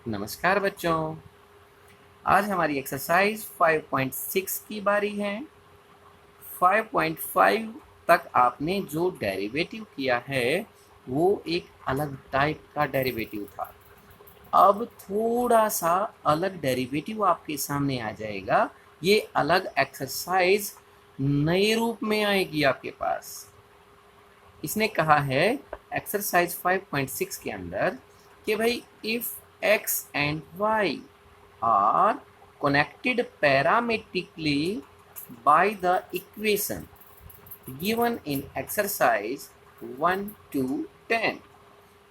नमस्कार बच्चों। आज हमारी एक्सरसाइज 5.6 की बारी है। 5.5 तक आपने जो डेरिवेटिव किया है वो एक अलग टाइप का डेरिवेटिव था। अब थोड़ा सा अलग डेरिवेटिव आपके सामने आ जाएगा। ये अलग एक्सरसाइज नए रूप में आएगी आपके पास। इसने कहा है एक्सरसाइज 5.6 के अंदर कि भाई if x and y are connected parametrically by the equation given in exercise 1 to 10।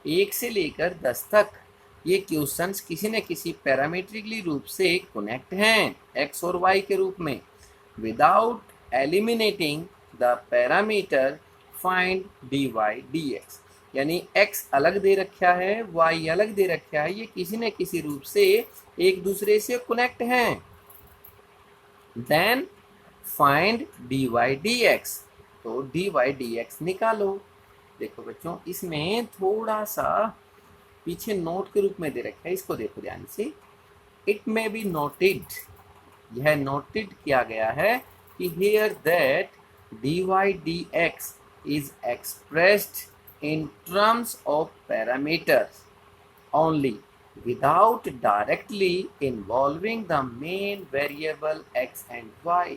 1 से लेकर 10 तक ये क्वेश्चंस किसी न किसी पैरामीट्रिकली रूप से कनेक्ट हैं x और y के रूप में। Without eliminating the parameter find dy dx, यानी x अलग दे रखा है, y अलग दे रखा है, ये किसी न किसी रूप से एक दूसरे से कनेक्ट हैं। देन फाइंड dy dx, तो dy dx निकालो। देखो बच्चों, इसमें थोड़ा सा पीछे नोट के रूप में दे रखा है, इसको देखो ध्यान से। इट मे बी नोटेड, यह नोटेड किया गया है कि here that dy dx is expressed in terms of parameters only without directly involving the main variable x and y।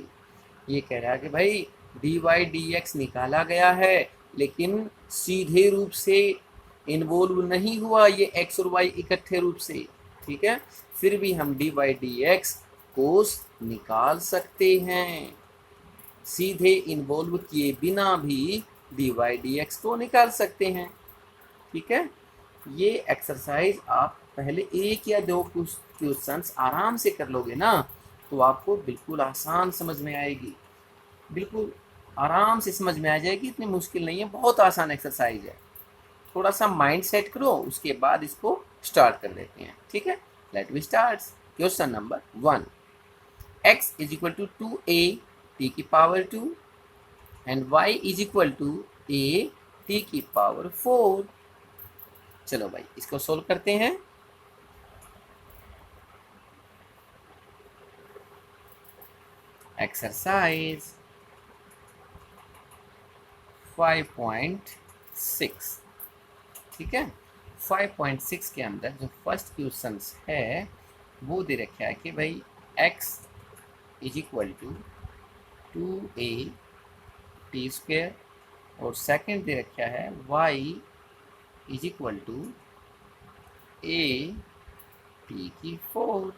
ये कह रहा है कि भाई dy dx निकाला गया है लेकिन सीधे रूप से इन्वॉल्व नहीं हुआ ये x और y इकट्ठे रूप से, ठीक है। फिर भी हम dy dx को निकाल सकते हैं, सीधे इन्वॉल्व किए बिना भी dy dx को निकाल सकते हैं, ठीक है। ये एक्सरसाइज आप पहले एक या दो कुछ क्वेश्चंस आराम से कर लोगे ना तो आपको बिल्कुल आसान समझ में आएगी, बिल्कुल आराम से समझ में आ जाएगी। इतनी मुश्किल नहीं है, बहुत आसान एक्सरसाइज है। थोड़ा सा माइंड सेट करो, उसके बाद इसको स्टार्ट कर लेते हैं, ठीक है। Let we start. Question number 1, x is equal to 2a t की power 2 and y is equal to a t की पावर 4। चलो भाई इसको सोल्व करते हैं। एक्सरसाइज 5.6, ठीक है। 5.6 के अंदर जो फर्स्ट क्वेश्चन है वो दे रखा है कि भाई x is equal to 2a t square और सेकंड दे रखा है y is equal to a t की 4,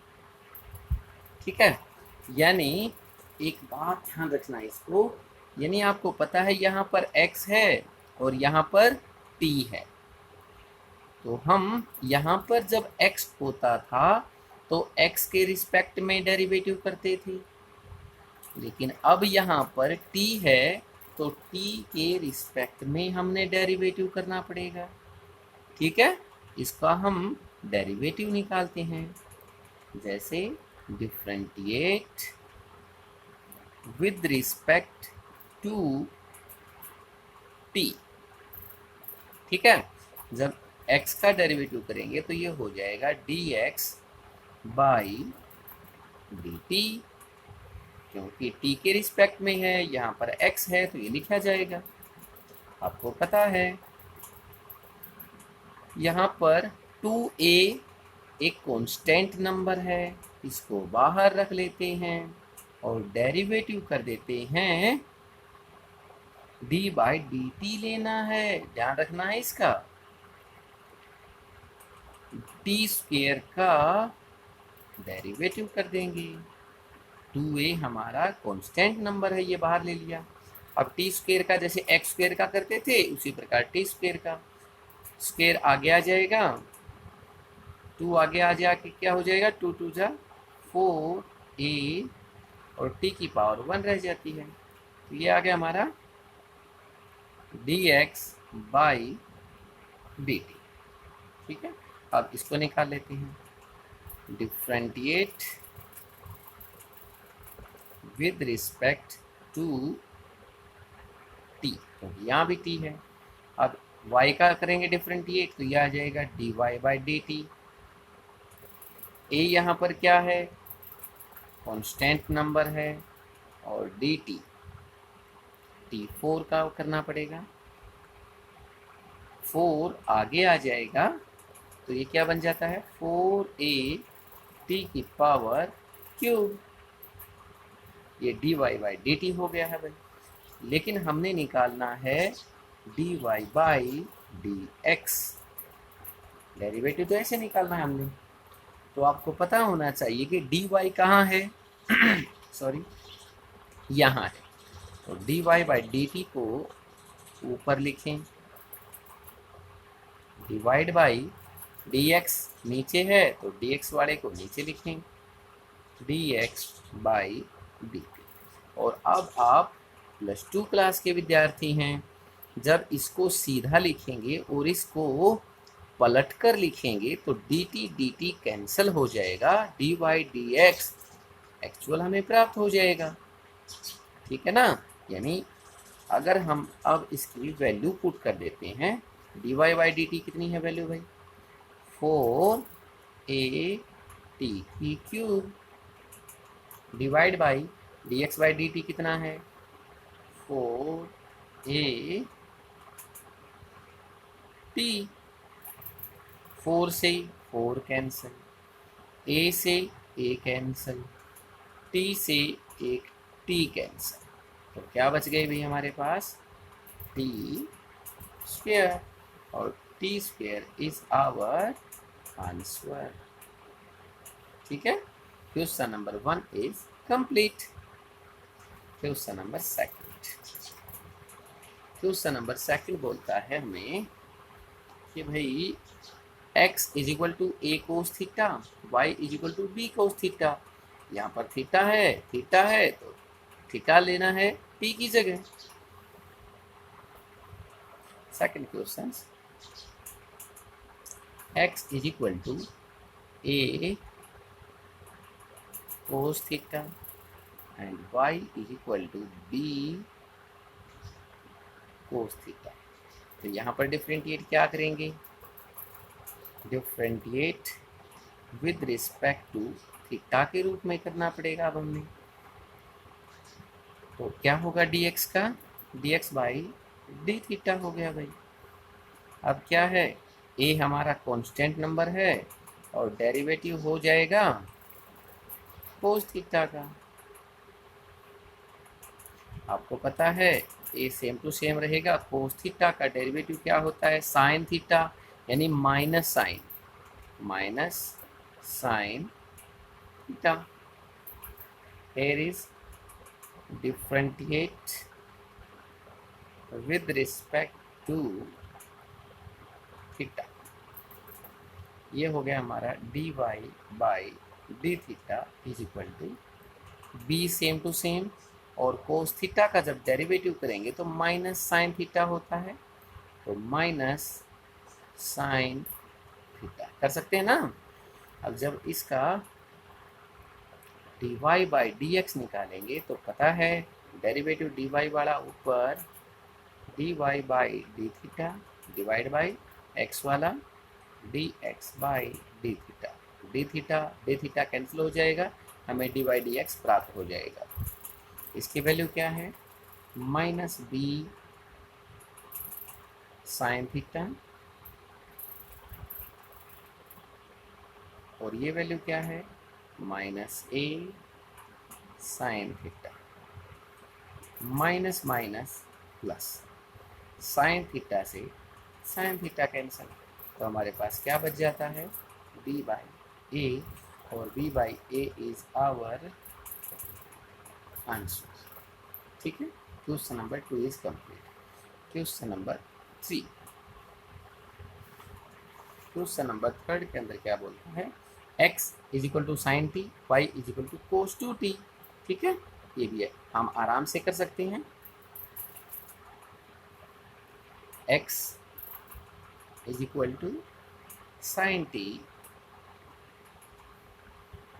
ठीक है। यानी एक बात ध्यान रखना इसको, यानी आपको पता है यहाँ पर x है और यहाँ पर t है, तो हम यहाँ पर जब x होता था तो x के रिस्पेक्ट में डेरिवेटिव करते थे, लेकिन अब यहाँ पर t है तो t के रिस्पेक्ट में हमने डेरिवेटिव करना पड़ेगा, ठीक है। इसका हम डेरिवेटिव निकालते हैं, जैसे differentiate with respect to t, ठीक है। जब x का डेरिवेटिव करेंगे तो ये हो जाएगा dx बाई dt, क्योंकि t के रिस्पेक्ट में है, यहाँ पर x है तो ये लिखा जाएगा। आपको पता है यहाँ पर 2a एक कांस्टेंट नंबर है, इसको बाहर रख लेते हैं और डेरिवेटिव कर देते हैं। d बाई dt लेना है, ध्यान रखना है इसका। टी स्क्वेयर का डेरिवेटिव कर देंगे, 2a हमारा कांस्टेंट नंबर है, ये बाहर ले लिया। अब टी स्क्वेयर का जैसे एक्स स्क्वेयर का करते थे उसी प्रकार टी स्क्वेयर का स्क्वेयर आगे आ जाएगा, 2 आगे आ जाके क्या हो जाएगा, 2 2 जा 4a और t की पावर 1 रह जाती है, तो ये आ गया हमारा dx बाई dt, ठीक है। अब इसको निकाल लेते हैं, differentiate with respect to t, तो यहाँ भी t है। अब y का करेंगे डिफरेंशिएट तो यह आ जाएगा dy बाई dt, ए यहाँ पर क्या है, कांस्टेंट नंबर है, और डी टी, टी 4 का करना पड़ेगा, 4 आगे आ जाएगा तो ये क्या बन जाता है, 4a टी की पावर क्यूब, ये dy बाई डी टी हो गया है भाई। लेकिन हमने निकालना है dy by d x, derivative तो ऐसे निकालना है हमने। तो आपको पता होना चाहिए कि dy कहाँ है सॉरी, यहाँ है। तो dy बाई डी टी को ऊपर लिखें, डिवाइड बाई dx नीचे है तो dx वाले को नीचे लिखें, dx बाई डी टी। और अब आप +2 क्लास के विद्यार्थी हैं, जब इसको सीधा लिखेंगे और इसको पलट कर लिखेंगे तो dt कैंसिल हो जाएगा, dy dx एक्चुअल हमें प्राप्त हो जाएगा, ठीक है ना। यानी अगर हम अब इसकी वैल्यू पुट कर देते हैं, dy बाई डी टी कितनी है वैल्यू भाई, 4a टी की cube, divide by dx by D T कितना है, 4a टी, 4 से 4 कैंसिल, a से a कैंसिल, t से एक t कैंसिल, तो क्या बच गई भाई हमारे पास, t स्क्वायर, और t square is our answer, ठीक है। Question number 1 is complete. Question number 2, question number 2 बोलता है हमें कि भाई x is equal to a cos theta, y is equal to b cos theta. यहाँ पर थीटा है तो थीटा लेना है t की जगह। Second question, x is equal to a cos theta and y is equal to b cos theta. तो यहाँ पर डिफरेंशिएट क्या करेंगे, differentiate with respect to theta के रूप में करना पड़ेगा अब हमें। तो क्या होगा dx का, dx बाई डी थीटा हो गया भाई। अब क्या है, a हमारा कांस्टेंट नंबर है और डेरिवेटिव हो जाएगा कोस थीटा का। आपको पता है a सेम टू सेम रहेगा, कोस थीटा का डेरिवेटिव क्या होता है, साइन थीटा, यानी minus sine theta. here is differentiate with respect to theta. ये हो गया हमारा dy by d theta is equal to b same to same, और कोस थीटा का जब डेरिवेटिव करेंगे तो माइनस साइन थीटा होता है, तो माइनस साइन थीटा कर सकते हैं ना। अब जब इसका dy बाई डी एक्स निकालेंगे तो पता है डेरिवेटिव dy वाला ऊपर dy by d theta divide by x वाला dx by d theta cancel हो जाएगा, हमें dy dx प्राप्त हो जाएगा। इसकी वैल्यू क्या है, माइनस बी साइन थीटा, और ये वैल्यू क्या है, minus A sine theta, minus minus plus, sine theta से साइन थीटा कैंसिल, तो हमारे पास क्या बच जाता है, b बाई ए, और b by a is our answer, ठीक है। Question number 2 is complete. Question number 3, question number 3 के अंदर क्या बोलता है, x is equal to sine t, y is equal to cos 2t, ठीक है। ये भी है, हम आराम से कर सकते हैं। x is equal to sine t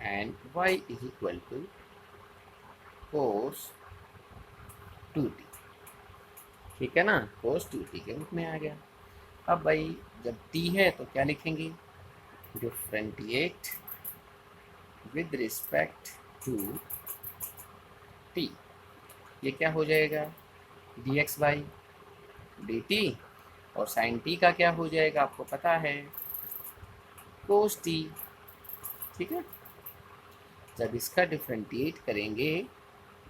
and y is equal to cos 2t, ठीक है ना, कोस 2t के रूप में आ गया। अब भाई जब t है तो क्या लिखेंगे, differentiate with respect to T, ये क्या हो जाएगा d x by D t, और साइन टी का क्या हो जाएगा आपको पता है कोस टी। ठीक है, जब इसका डिफ्रेंटिएट करेंगे,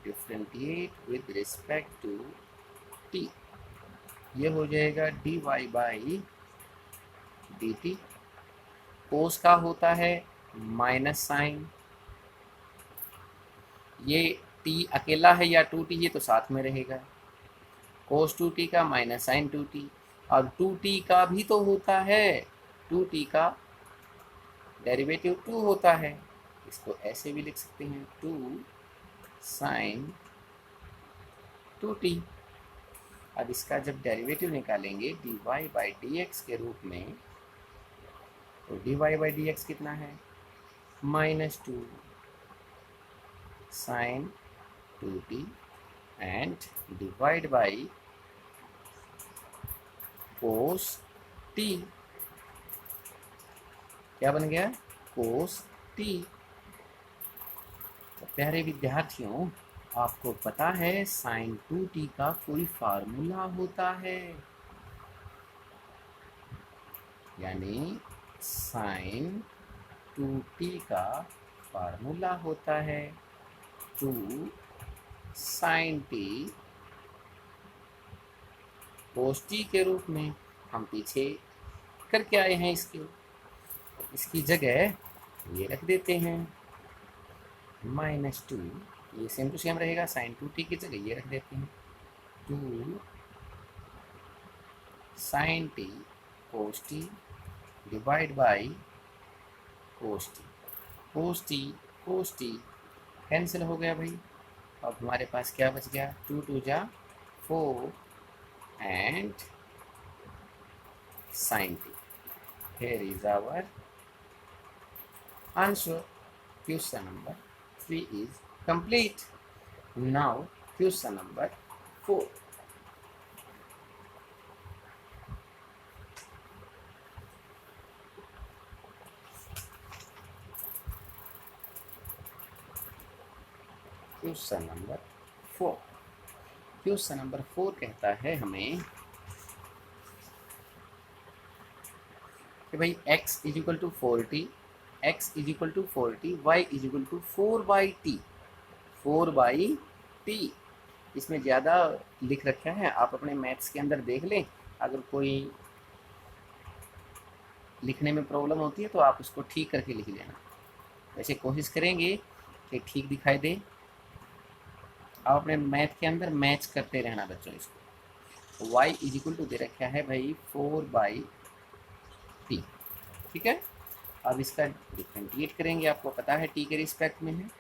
differentiate with respect to T, ये हो जाएगा D Y by D T. Cos का होता है माइनस साइन, ये टी अकेला है या टू टी, ये तो साथ में रहेगा, कोस टू टी का माइनस साइन टू टी, और टू टी का भी तो होता है, टू टी का डेरिवेटिव टू होता है, इसको ऐसे भी लिख सकते हैं टू साइन टू टी। अब इसका जब डेरिवेटिव निकालेंगे d Y by d x के रूप में, तो d Y by d x कितना है minus two sine two t and divide by cos t, क्या बन गया कोस टी। तो प्यारे विद्यार्थियों, आपको पता है साइन टू टी का कोई फार्मूला होता है, यानी साइन टू टी का फार्मूला होता है two sine t cos t के रूप में। हम पीछे करके आए हैं इसकी जगह ये रख देते हैं माइनस टू, ये सेम टू सेम रहेगा, साइन टू टी की जगह ये रख देते हैं two sine t cos t divide by cos t. Cos t cancel हो गया भाई, अब हमारे पास क्या बच गया टू टू जा four and sine t. Here is our answer. Question number 3 is complete. Now question number 4. Question number 4. Question number 4 कहता है हमें कि भाई x is equal to 4t, x is equal to 4t, y is equal to 4/t, 4/t। इसमें ज़्यादा लिख रखा है, आप अपने मैथ्स के अंदर देख लें, अगर कोई लिखने में प्रॉब्लम होती है तो आप उसको ठीक करके लिख लेना। वैसे कोशिश करेंगे कि ठीक दिखाई दे, आप अपने मैथ के अंदर मैच करते रहना बच्चों इसको। y इज इक्वल टू दे रखा है भाई 4/t, ठीक है। अब इसका डिफ्रेंटिएट करेंगे, आपको पता है t के रिस्पेक्ट में है,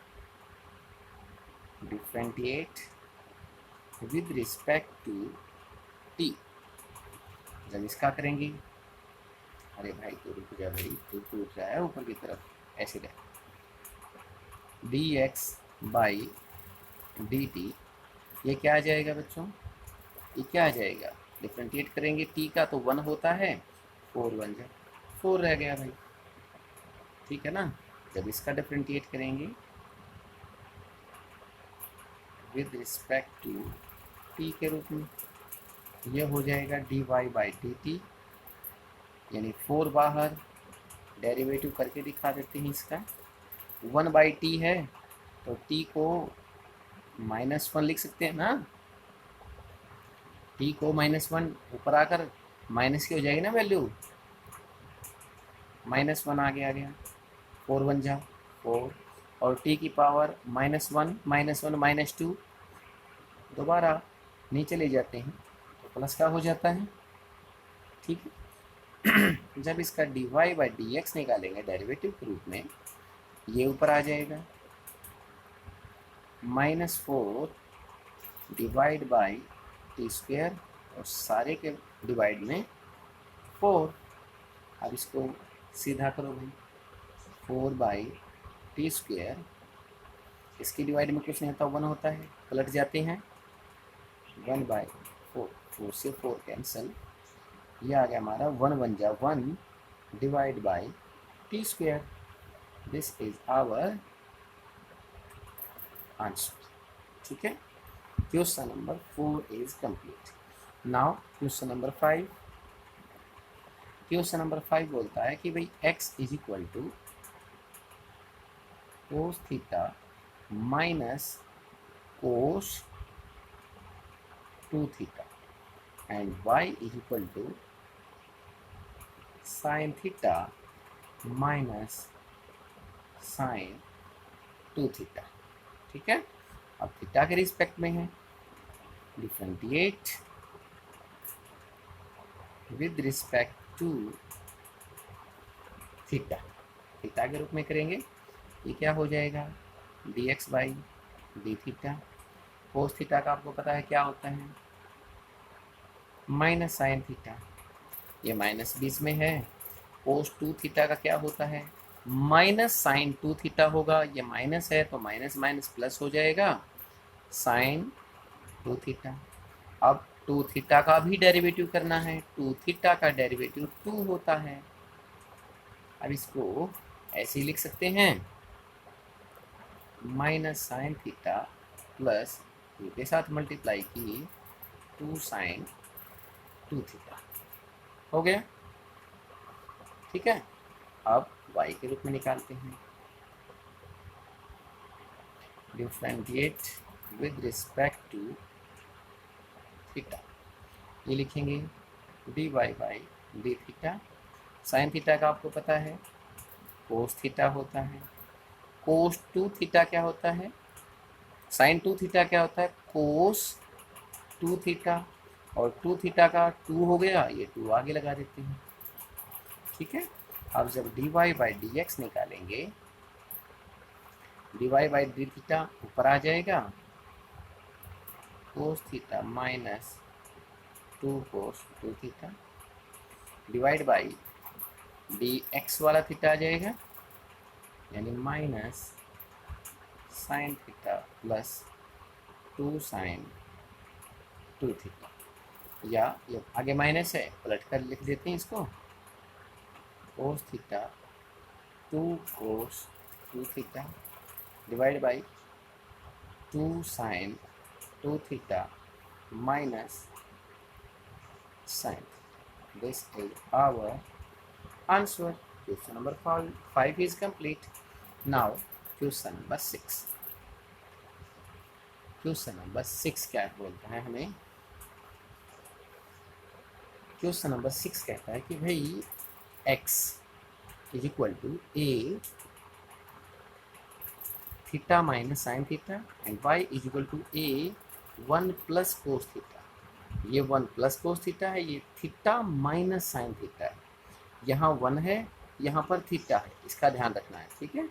differentiate with respect to t। जब इसका करेंगे, अरे भाई तो रुक जा भाई, तो टूट रहा है ऊपर की तरफ, ऐसे रहे dx बाई dt, ये क्या आ जाएगा बच्चों, ये क्या आ जाएगा, डिफ्रेंटिएट करेंगे t का तो 1 होता है, 4 1 जा 4 रह गया भाई, ठीक है ना। जब इसका डिफ्रेंटिएट करेंगे विद रिस्पेक्ट टू t के रूप में, ये हो जाएगा dy बाई dt, यानी 4 बाहर, डेरिवेटिव करके दिखा देते हैं इसका, 1/t है तो t को -1 लिख सकते हैं ना, t को -1 ऊपर आकर माइनस की हो जाएगी ना वैल्यू, -1 आगे आ गया, 4 1 जा 4, और t की पावर -1 -2, दोबारा नीचे ले जाते हैं तो प्लस का हो जाता है, ठीक है। जब इसका dy बाई dx निकालेंगे डेरिवेटिव के रूप में, ये ऊपर आ जाएगा -4 डिवाइड बाई टी स्क्वेयर, और सारे के डिवाइड में 4। अब इसको सीधा करो भाई, 4/t स्क्वेयर, इसकी डिवाइड में कुछ नहीं होता, 1 होता है, पलट जाते हैं 1/4, 4 से 4 कैंसिल, ये आ गया हमारा 1 1 जा 1 divide by t square, this is our answer. ठीक है, question number 4 is complete. Now question number 5। Question number 5 बोलता है कि भाई x is equal to cos theta minus cos 2 theta and y is equal to sine theta minus sine 2 theta. ठीक है, अब theta के रिस्पेक्ट में है, differentiate with respect to theta. Theta के रूप में करेंगे, ये क्या हो जाएगा, d x by d theta. Cos theta का आपको पता है क्या होता है, माइनस साइन थीटा, ये माइनस बीच में है। कोस 2 थीटा का क्या होता है, माइनस साइन 2 थीटा होगा, ये माइनस है तो माइनस माइनस प्लस हो जाएगा, साइन 2 थीटा। अब 2 थीटा का भी डेरिवेटिव करना है, 2 थीटा का डेरिवेटिव 2 होता है। अब इसको ऐसे ही लिख सकते हैं, minus sine theta plus two के साथ मल्टीप्लाई की 2 साइन 2 थीटा हो गया। ठीक है, अब y के रूप में निकालते हैं, differentiate with respect to theta. ये लिखेंगे d Y by d theta. Sine theta का आपको पता है कोस थीटा होता है, कोस 2 थीटा क्या होता है, साइन 2 थीटा क्या होता है, कोस 2 थीटा, और 2 थीटा का 2 हो गया, ये 2 आगे लगा देते हैं। ठीक है, अब जब d Y by d x निकालेंगे, d Y by d theta ऊपर आ जाएगा, cos theta minus 2 cos 2 theta divide by d x वाला थीटा आ जाएगा, यानी minus sine theta plus 2 sine 2 theta, या ये आगे माइनस है पलट कर लिख देते हैं इसको, cos theta 2 cos 2 theta divide by 2 sine 2 theta minus sine. This is our answer. Question number 5 is complete. Now question number 6. Question number 6 क्या बोलता है हमें, क्वेश्चन नंबर 6 कहता है कि भाई x is equal to a theta minus sine theta and y is equal to a 1 plus cos theta. ये 1 plus cos theta है, ये थीटा माइनस साइन थीटा है, यहाँ 1 है, यहाँ पर थीटा है, इसका ध्यान रखना है। ठीक है,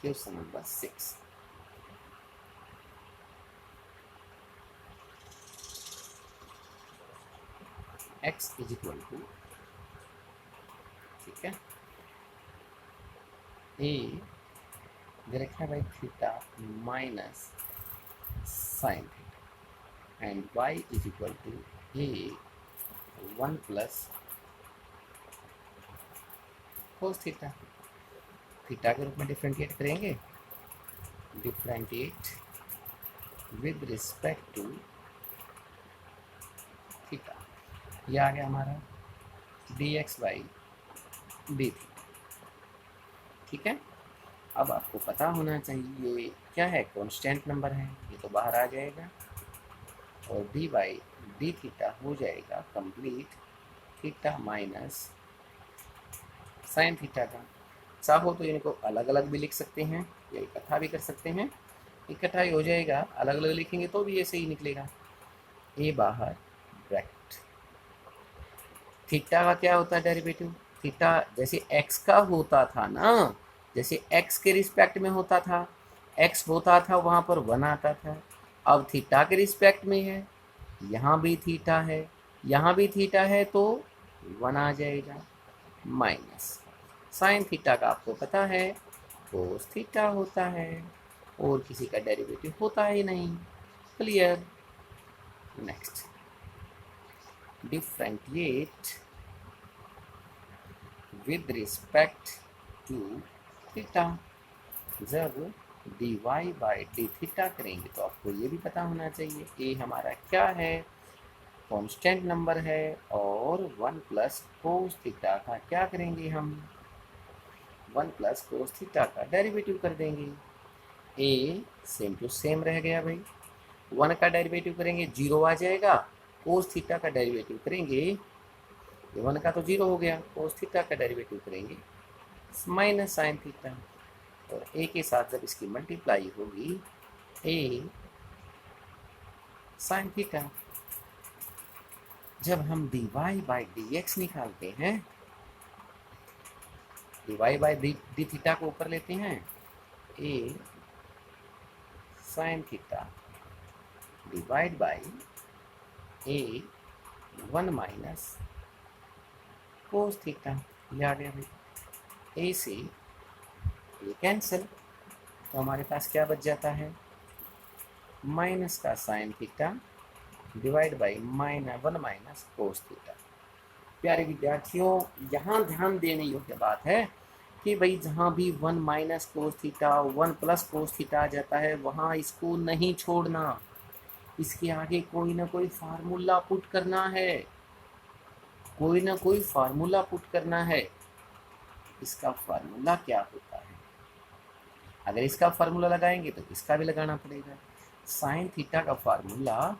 question number 6। x is equal to, ठीक है, a दे रखा है भाई theta minus sine theta and y is equal to a 1 plus cos theta. Theta के रूप में डिफरेंशिएट करेंगे, differentiate with respect to theta. यह आ गया हमारा d x by d theta. ठीक है, अब आपको पता होना चाहिए ये क्या है, कांस्टेंट नंबर है, ये तो बाहर आ जाएगा, और डी बाई डी थीटा हो जाएगा complete theta minus sine theta का। चाहो तो इनको अलग अलग भी लिख सकते हैं या इकट्ठा भी कर सकते हैं, इकट्ठा ही हो जाएगा, अलग अलग लिखेंगे तो भी ऐसे ही निकलेगा, ए बाहर ब्रैकेट। थीटा का क्या होता है डेरिवेटिव, थीटा जैसे एक्स का होता था ना, जैसे एक्स के रिस्पेक्ट में होता था, एक्स होता था वहाँ पर 1 आता था, अब थीटा के रिस्पेक्ट में है, यहाँ भी थीटा है, यहाँ भी थीटा है, तो 1 आ जाएगा, माइनस साइन थीटा का आपको पता है कोस थीटा होता है, और किसी का डेरिवेटिव होता ही नहीं। Clear, next, differentiate with respect to theta. जब dy बाई डी थीटा करेंगे तो आपको ये भी पता होना चाहिए ए हमारा क्या है, कांस्टेंट नंबर है, और 1 प्लस कोस थीटा का क्या करेंगे हम, 1 प्लस कोस थीटा का डेरिवेटिव कर देंगे। ए सेम टू सेम रह गया भाई, 1 का डेरिवेटिव करेंगे 0 आ जाएगा, कोस थीटा का डेरिवेटिव करेंगे, ये 1 का तो 0 हो गया, कोस थीटा का डेरिवेटिव करेंगे माइनस साइन थीटा, और ए के साथ जब इसकी मल्टीप्लाई होगी ए साइन थीटा। जब हम dy बाई डी एक्स निकालते हैं, dy बाई डी थीटा को ऊपर लेते हैं, a sine theta divide by a 1 minus cos theta, ये आ गया भाई। ए से ये कैंसिल, तो हमारे पास क्या बच जाता है, माइनस का sign theta divide by -1 minus cos theta. प्यारे विद्यार्थियों, यहाँ ध्यान देने योग्य बात है कि भाई जहाँ भी 1 minus cos theta 1 plus cos theta आ जाता है वहाँ इसको नहीं छोड़ना, इसके आगे कोई ना कोई फार्मूला पुट करना है, कोई ना कोई फार्मूला पुट करना है। इसका फार्मूला क्या होता है, अगर इसका फार्मूला लगाएंगे तो इसका भी लगाना पड़ेगा। साइन थीटा का फार्मूला,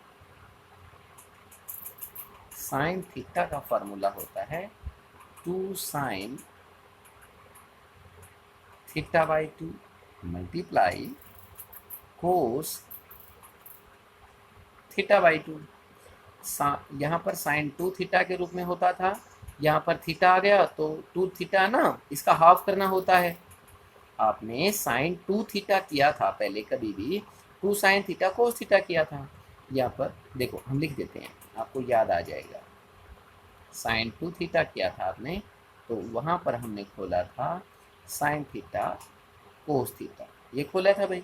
साइन थीटा का फार्मूला होता है 2 sine theta by 2 multiply cos theta by 2। यहाँ पर साइन 2 थीटा के रूप में होता था, यहाँ पर थीटा आ गया तो 2 थीटा ना, इसका हाफ करना होता है। आपने साइन 2 थीटा किया था पहले, कभी भी 2 साइन थीटा कोस थीटा किया था। यहाँ पर देखो हम लिख देते हैं, आपको याद आ जाएगा। साइन 2 थीटा किया था आपने, तो वहाँ पर हमने खोला था साइन थीटा कोस थीटा, ये खोला था भाई।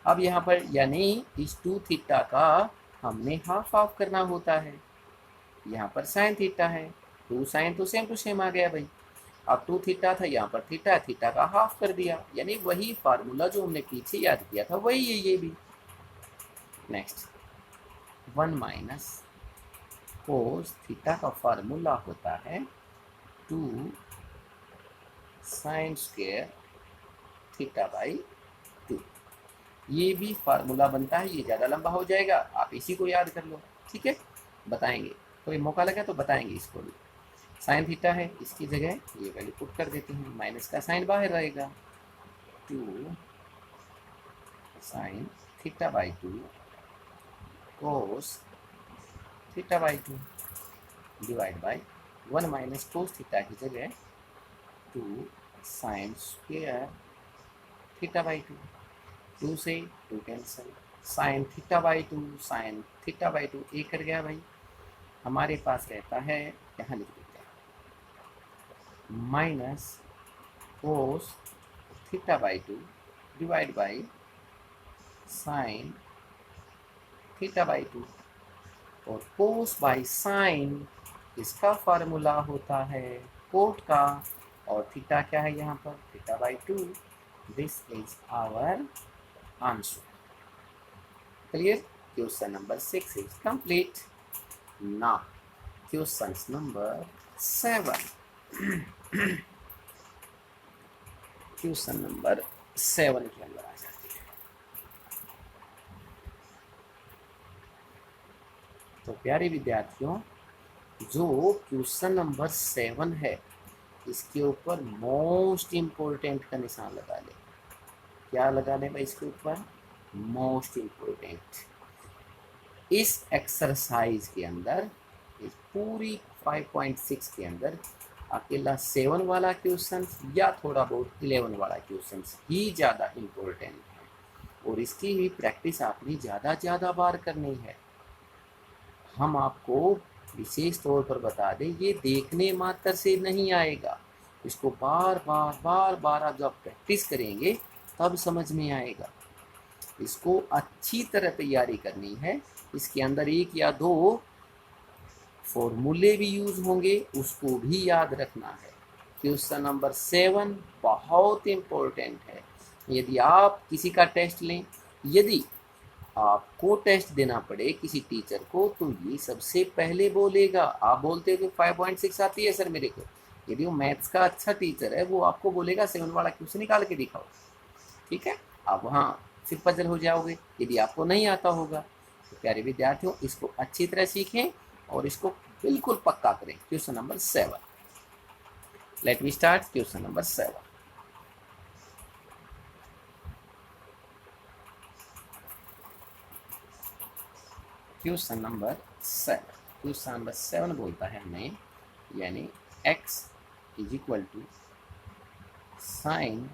अब यहाँ पर यानी इस 2 थीटा का हमने हाफ हाफ करना होता है। यहाँ पर साइन थीटा है, 2 साइन तो सेम टू सेम आ गया भाई। अब 2 थीटा था, यहाँ पर थीटा, थीटा का हाफ कर दिया, यानी वही फार्मूला जो हमने पीछे याद किया था वही है ये भी। नेक्स्ट 1 माइनस कोस थीटा का फार्मूला होता है 2 साइन स्क्वायर थीटा बाई 2। ये भी फार्मूला बनता है, ये ज़्यादा लंबा हो जाएगा, आप इसी को याद कर लो, ठीक है। बताएंगे, कोई मौका लगा तो बताएंगे इसको भी। साइन थीटा है, इसकी जगह ये वैल्यू पुट कर देते हैं, माइनस का साइन बाहर रहेगा, 2 sine theta by 2 cos theta by 2 divide by 1 minus cos theta की जगह 2 साइन स्क्वायर थीटा बाई 2, 2 से 2 cancel, sine theta by 2 sine theta by 2 एक कर गया भाई। हमारे पास रहता है, यहाँ लिख देते हैं, minus cos theta by 2 divide by sine theta by 2, और कोस बाई साइन इसका फार्मूला होता है कोट का, और थीटा क्या है यहाँ पर, theta by 2। This is our answer. Clear? Question number 6 is complete. Now question number 7। Question number 7 के अंदर आ जाते हैं। तो प्यारे विद्यार्थियों, जो क्वेश्चन नंबर 7 है इसके ऊपर मोस्ट इम्पोर्टेंट का निशान लगा ले। क्या लगा ले भाई इसके ऊपर, मोस्ट इम्पोर्टेंट। इस एक्सरसाइज के अंदर, इस पूरी 5.6 के अंदर अकेला 7 वाला क्वेश्चन या थोड़ा बहुत 11 वाला क्वेश्चन ही ज़्यादा इम्पोर्टेंट है, और इसकी भी प्रैक्टिस आपने ज़्यादा बार करनी है। हम आपको विशेष तौर पर बता दें, ये देखने मात्र से नहीं आएगा, इसको बार बार आप जब प्रैक्टिस करेंगे तब समझ में आएगा। इसको अच्छी तरह तैयारी करनी है। इसके अंदर 1 या 2 फॉर्मूले भी यूज होंगे, उसको भी याद रखना है। क्वेश्चन नंबर 7 बहुत इंपॉर्टेंट है। यदि आप किसी का टेस्ट लें, यदि आपको टेस्ट देना पड़े किसी टीचर को, तो ये सबसे पहले बोलेगा। आप बोलते हो कि 5.6 आती है सर मेरे को, यदि वो मैथ्स का अच्छा टीचर है वो आपको बोलेगा 7 वाला क्वेश्चन निकाल के दिखाओ। ठीक है, आप वहाँ फिर पजल हो जाओगे यदि आपको नहीं आता होगा। तो प्यारे विद्यार्थियों, इसको अच्छी तरह सीखें और इसको बिल्कुल पक्का करें। Question number 7, let me start. Question number 7, question number 7, question number 7 बोलता है हमें, यानी x is equal to sine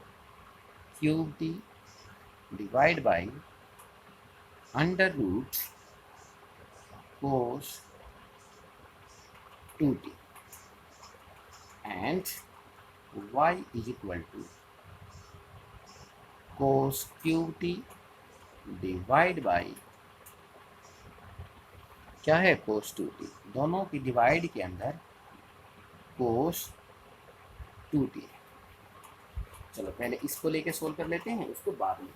cube t divide by under root cos 2t and y is equal to cos cube t divide by, क्या है cos 2t, दोनों की divide के अंदर कोस 2t है। चलो पहले इसको लेके सोल्व कर लेते हैं, उसको बाद में।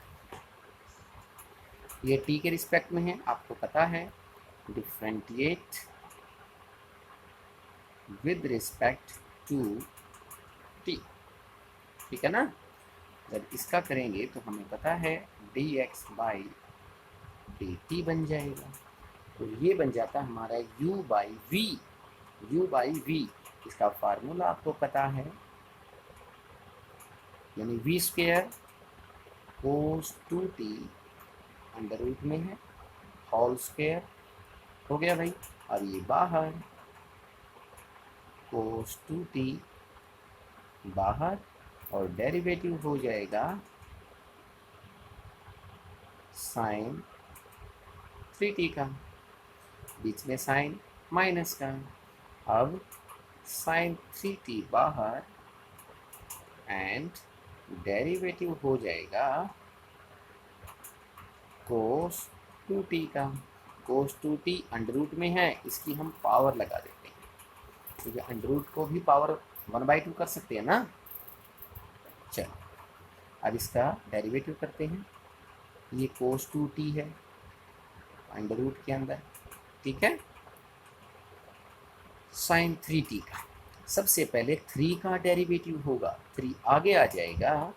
ये t के रिस्पेक्ट में है, आपको पता है differentiate with respect to t, ठीक है ना। जब इसका करेंगे तो हमें पता है dx बाई dt बन जाएगा, तो ये बन जाता है हमारा u बाई v। इसका फार्मूला आपको पता है, यानी v square cos 2t under root में है होल स्क्वायर हो गया भाई। अब ये बाहर कोस 2t बाहर, और डेरिवेटिव हो जाएगा साइन 3t का, बीच में साइन माइनस का। अब साइन 3t बाहर एंड डेरिवेटिव हो जाएगा कोस 2t का। कोस 2t अंडर रूट में है, इसकी हम पावर लगा देते हैं, क्योंकि अंडर रूट को भी पावर 1/2 कर सकते हैं ना। चलो अब इसका डेरिवेटिव करते हैं। ये कोस 2t है अंडर रूट के अंदर, ठीक है। साइन 3t का सबसे पहले 3 का डेरिवेटिव होगा, 3 आगे आ जाएगा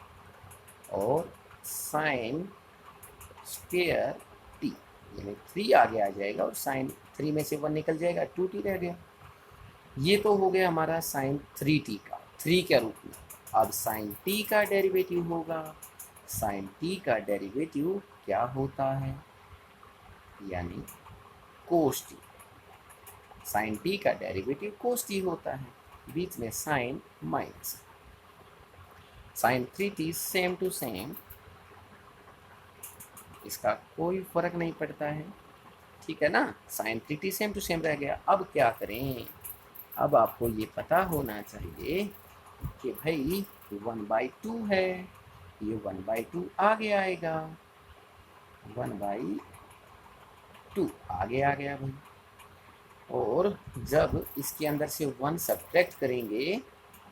और साइन स्क्वायर t, यानी 3 आगे आ जाएगा और साइन 3 में से 1 निकल जाएगा, 2t रह गया। ये तो हो गया हमारा साइन 3t का 3 के रूप में। अब साइन t का डेरिवेटिव होगा, साइन t का डेरिवेटिव क्या होता है, यानी कोस t। साइन t का डेरिवेटिव कोस t होता है, बीच में sine minus. Sine 3t same to same, इसका कोई फर्क नहीं पड़ता है, ठीक है ना। Sign 3t same to same रह गया। अब क्या करें, अब आपको ये पता होना चाहिए कि भाई 1/2 है, ये 1/2 आगे आएगा, 1/2 आगे आ गया भाई। और जब इसके अंदर से 1 सब्ट्रैक्ट करेंगे,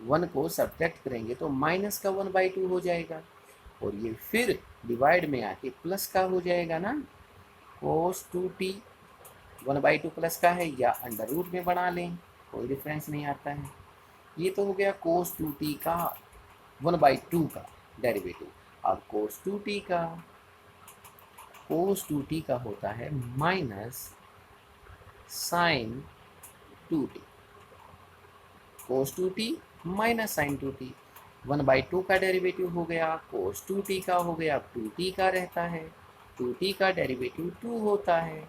1 को सब्ट्रैक्ट करेंगे तो माइनस का 1/2 हो जाएगा, और ये फिर डिवाइड में आके प्लस का हो जाएगा ना। कोस 2t 1/2 प्लस का है, या अंडर रूट में बना लें, कोई डिफरेंस नहीं आता है। ये तो हो गया कोस 2t का 1/2 का डेरिवेटिव। अब कोस 2t का होता है माइनस साइन 2t, कोस 2t माइनस साइन 2t। 1/2 का डेरिवेटिव हो गया, कोस 2t का हो गया, अब 2t का रहता है, 2t का डेरिवेटिव 2 होता है,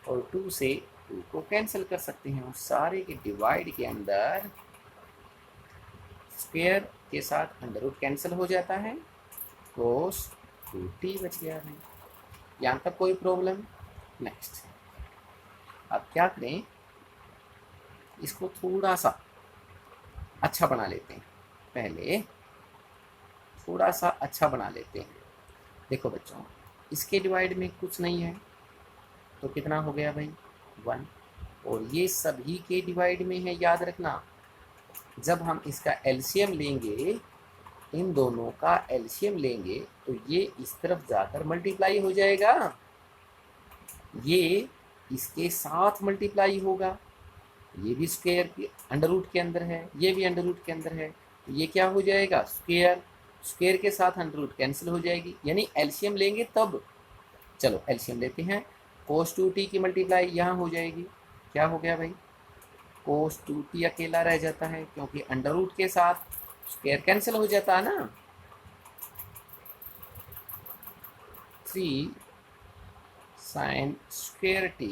और 2 से 2 को कैंसिल कर सकते हैं, और सारे के डिवाइड के अंदर स्क्वायर के साथ अंडर रूट कैंसिल हो जाता है, कोस 2t बच गया है। यहाँ तक कोई प्रॉब्लम? नेक्स्ट, अब क्या करें, इसको थोड़ा सा अच्छा बना लेते हैं। पहले थोड़ा सा अच्छा बना लेते हैं। देखो बच्चों, इसके डिवाइड में कुछ नहीं है, तो कितना हो गया भाई 1, और ये सभी के डिवाइड में है, याद रखना जब हम इसका एलसीएम लेंगे, इन दोनों का एलसीएम लेंगे, तो ये इस तरफ जाकर मल्टीप्लाई हो जाएगा, ये इसके साथ मल्टीप्लाई होगा, ये भी स्क्वायर के अंडर रूट के अंदर है, ये भी अंडर रूट के अंदर है, तो ये क्या हो जाएगा, स्क्वायर, स्क्वायर के साथ अंडर रूट कैंसिल हो जाएगी, यानी एलसीएम लेंगे तब। चलो एलसीएम लेते हैं, cos 2t की मल्टीप्लाई यहाँ हो जाएगी, क्या हो गया भाई, cos 2t अकेला रह जाता है क्योंकि अंडर रूट के साथ स्क्वायर कैंसिल हो जाता है ना, 3 sin square t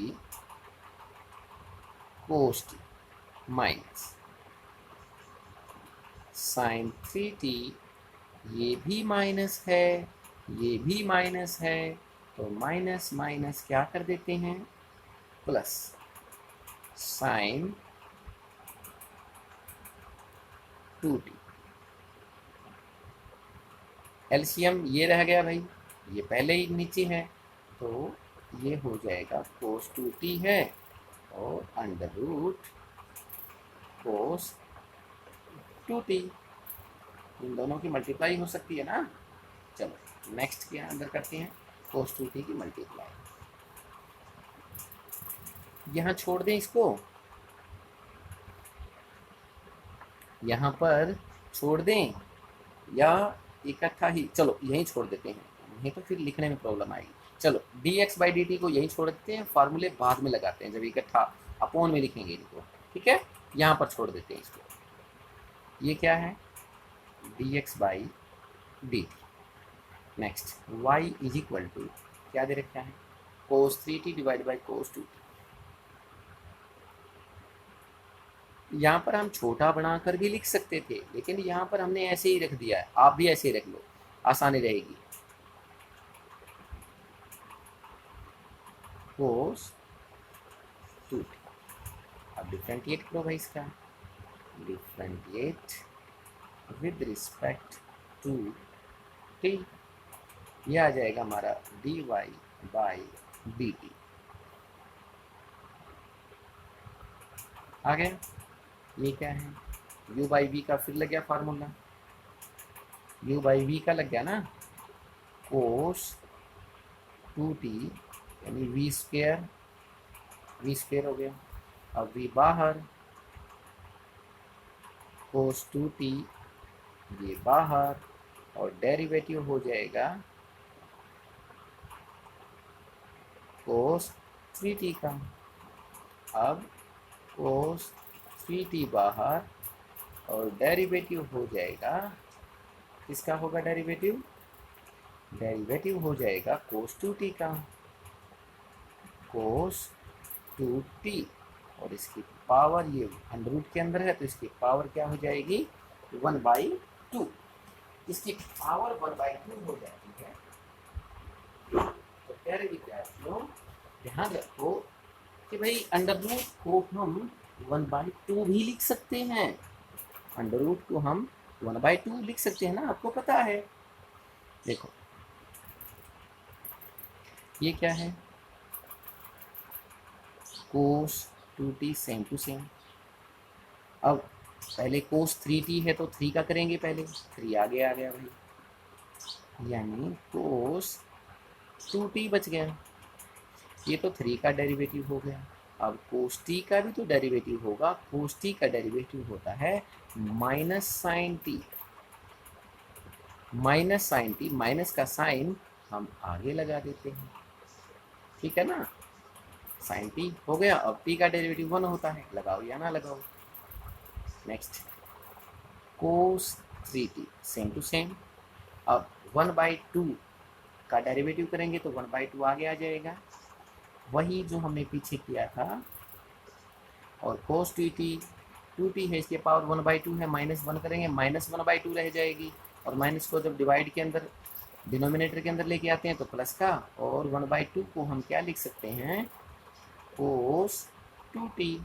cos t minus sin 3t, ये भी माइनस है, ये भी माइनस है, तो माइनस माइनस क्या कर देते हैं, प्लस sin 2t। एलसीएम ये रह गया भाई, ये पहले ही नीचे है, तो ये हो जाएगा cos 2t है और अंडर रूट cos 2t, इन दोनों की मल्टीप्लाई हो सकती है ना। चलो नेक्स्ट के अंदर करते हैं cos 2t की मल्टीप्लाई, यहाँ छोड़ दें इसको, यहाँ पर छोड़ दें या इकट्ठा ही, चलो यहीं छोड़ देते हैं, नहीं तो फिर लिखने में प्रॉब्लम आएगी। चलो dx बाई dt को यहीं छोड़ देते हैं, फार्मूले बाद में लगाते हैं जब इकट्ठा अपॉन में लिखेंगे इनको, ठीक है, यहाँ पर छोड़ देते हैं इसको। ये क्या है, dx by dt। Next y is equal to क्या दे रखा है, cos 3t divide by cos 2t। यहाँ पर हम छोटा बनाकर भी लिख सकते थे, लेकिन यहाँ पर हमने ऐसे ही रख दिया है, आप भी ऐसे ही रख लो, आसानी रहेगी। cos 2t, अब डिफ्रेंटिएट करो भाई इसका, differentiate with respect to t, ये आ जाएगा हमारा dy बाई dt, आ गया। ये क्या है, u बाई v का फिर लग गया फार्मूला, u बाई v का लग गया ना, cos 2t यानी v स्क्वायर हो गया, अब v बाहर, cos 2t ये बाहर, और डेरिवेटिव हो जाएगा cos 3t का। अब cos 3t बाहर और डेरिवेटिव हो जाएगा, किसका होगा डेरिवेटिव, डेरिवेटिव हो जाएगा cos 2t का, cos 2t, और इसकी पावर ये अंडर रूट के अंदर है तो इसकी पावर क्या हो जाएगी 1/2, इसकी पावर 1/2 हो जाती है। तो प्यारे विद्यार्थियों ध्यान रखो कि भाई अंडर रूट को हम 1/2 भी लिख सकते हैं, अंडर रूट को हम 1/2 लिख सकते हैं ना, आपको पता है। देखो ये क्या है, cos 2t same to same, अब पहले cos 3t है तो 3 का करेंगे, पहले 3 आगे आ गया भाई, यानी cos 2t बच गया, ये तो 3 का डेरिवेटिव हो गया। अब cos t का भी तो डेरिवेटिव होगा, cos t का डेरिवेटिव होता है minus sine t, minus sine t, minus का साइन हम आगे लगा देते हैं, ठीक है ना, साइन t हो गया। अब t का डेरिवेटिव 1 होता है, लगाओ या ना लगाओ। Next cos 3t same to same, अब 1/2 का डेरिवेटिव करेंगे तो 1/2 आगे आ जाएगा, वही जो हमने पीछे किया था, और cos 2t है, इसके पावर 1/2 है, -1 करेंगे -1/2 रह जाएगी, और माइनस को जब डिवाइड के अंदर डिनोमिनेटर के अंदर लेके आते हैं तो प्लस का, और 1/2 को हम क्या लिख सकते हैं, cos 2t,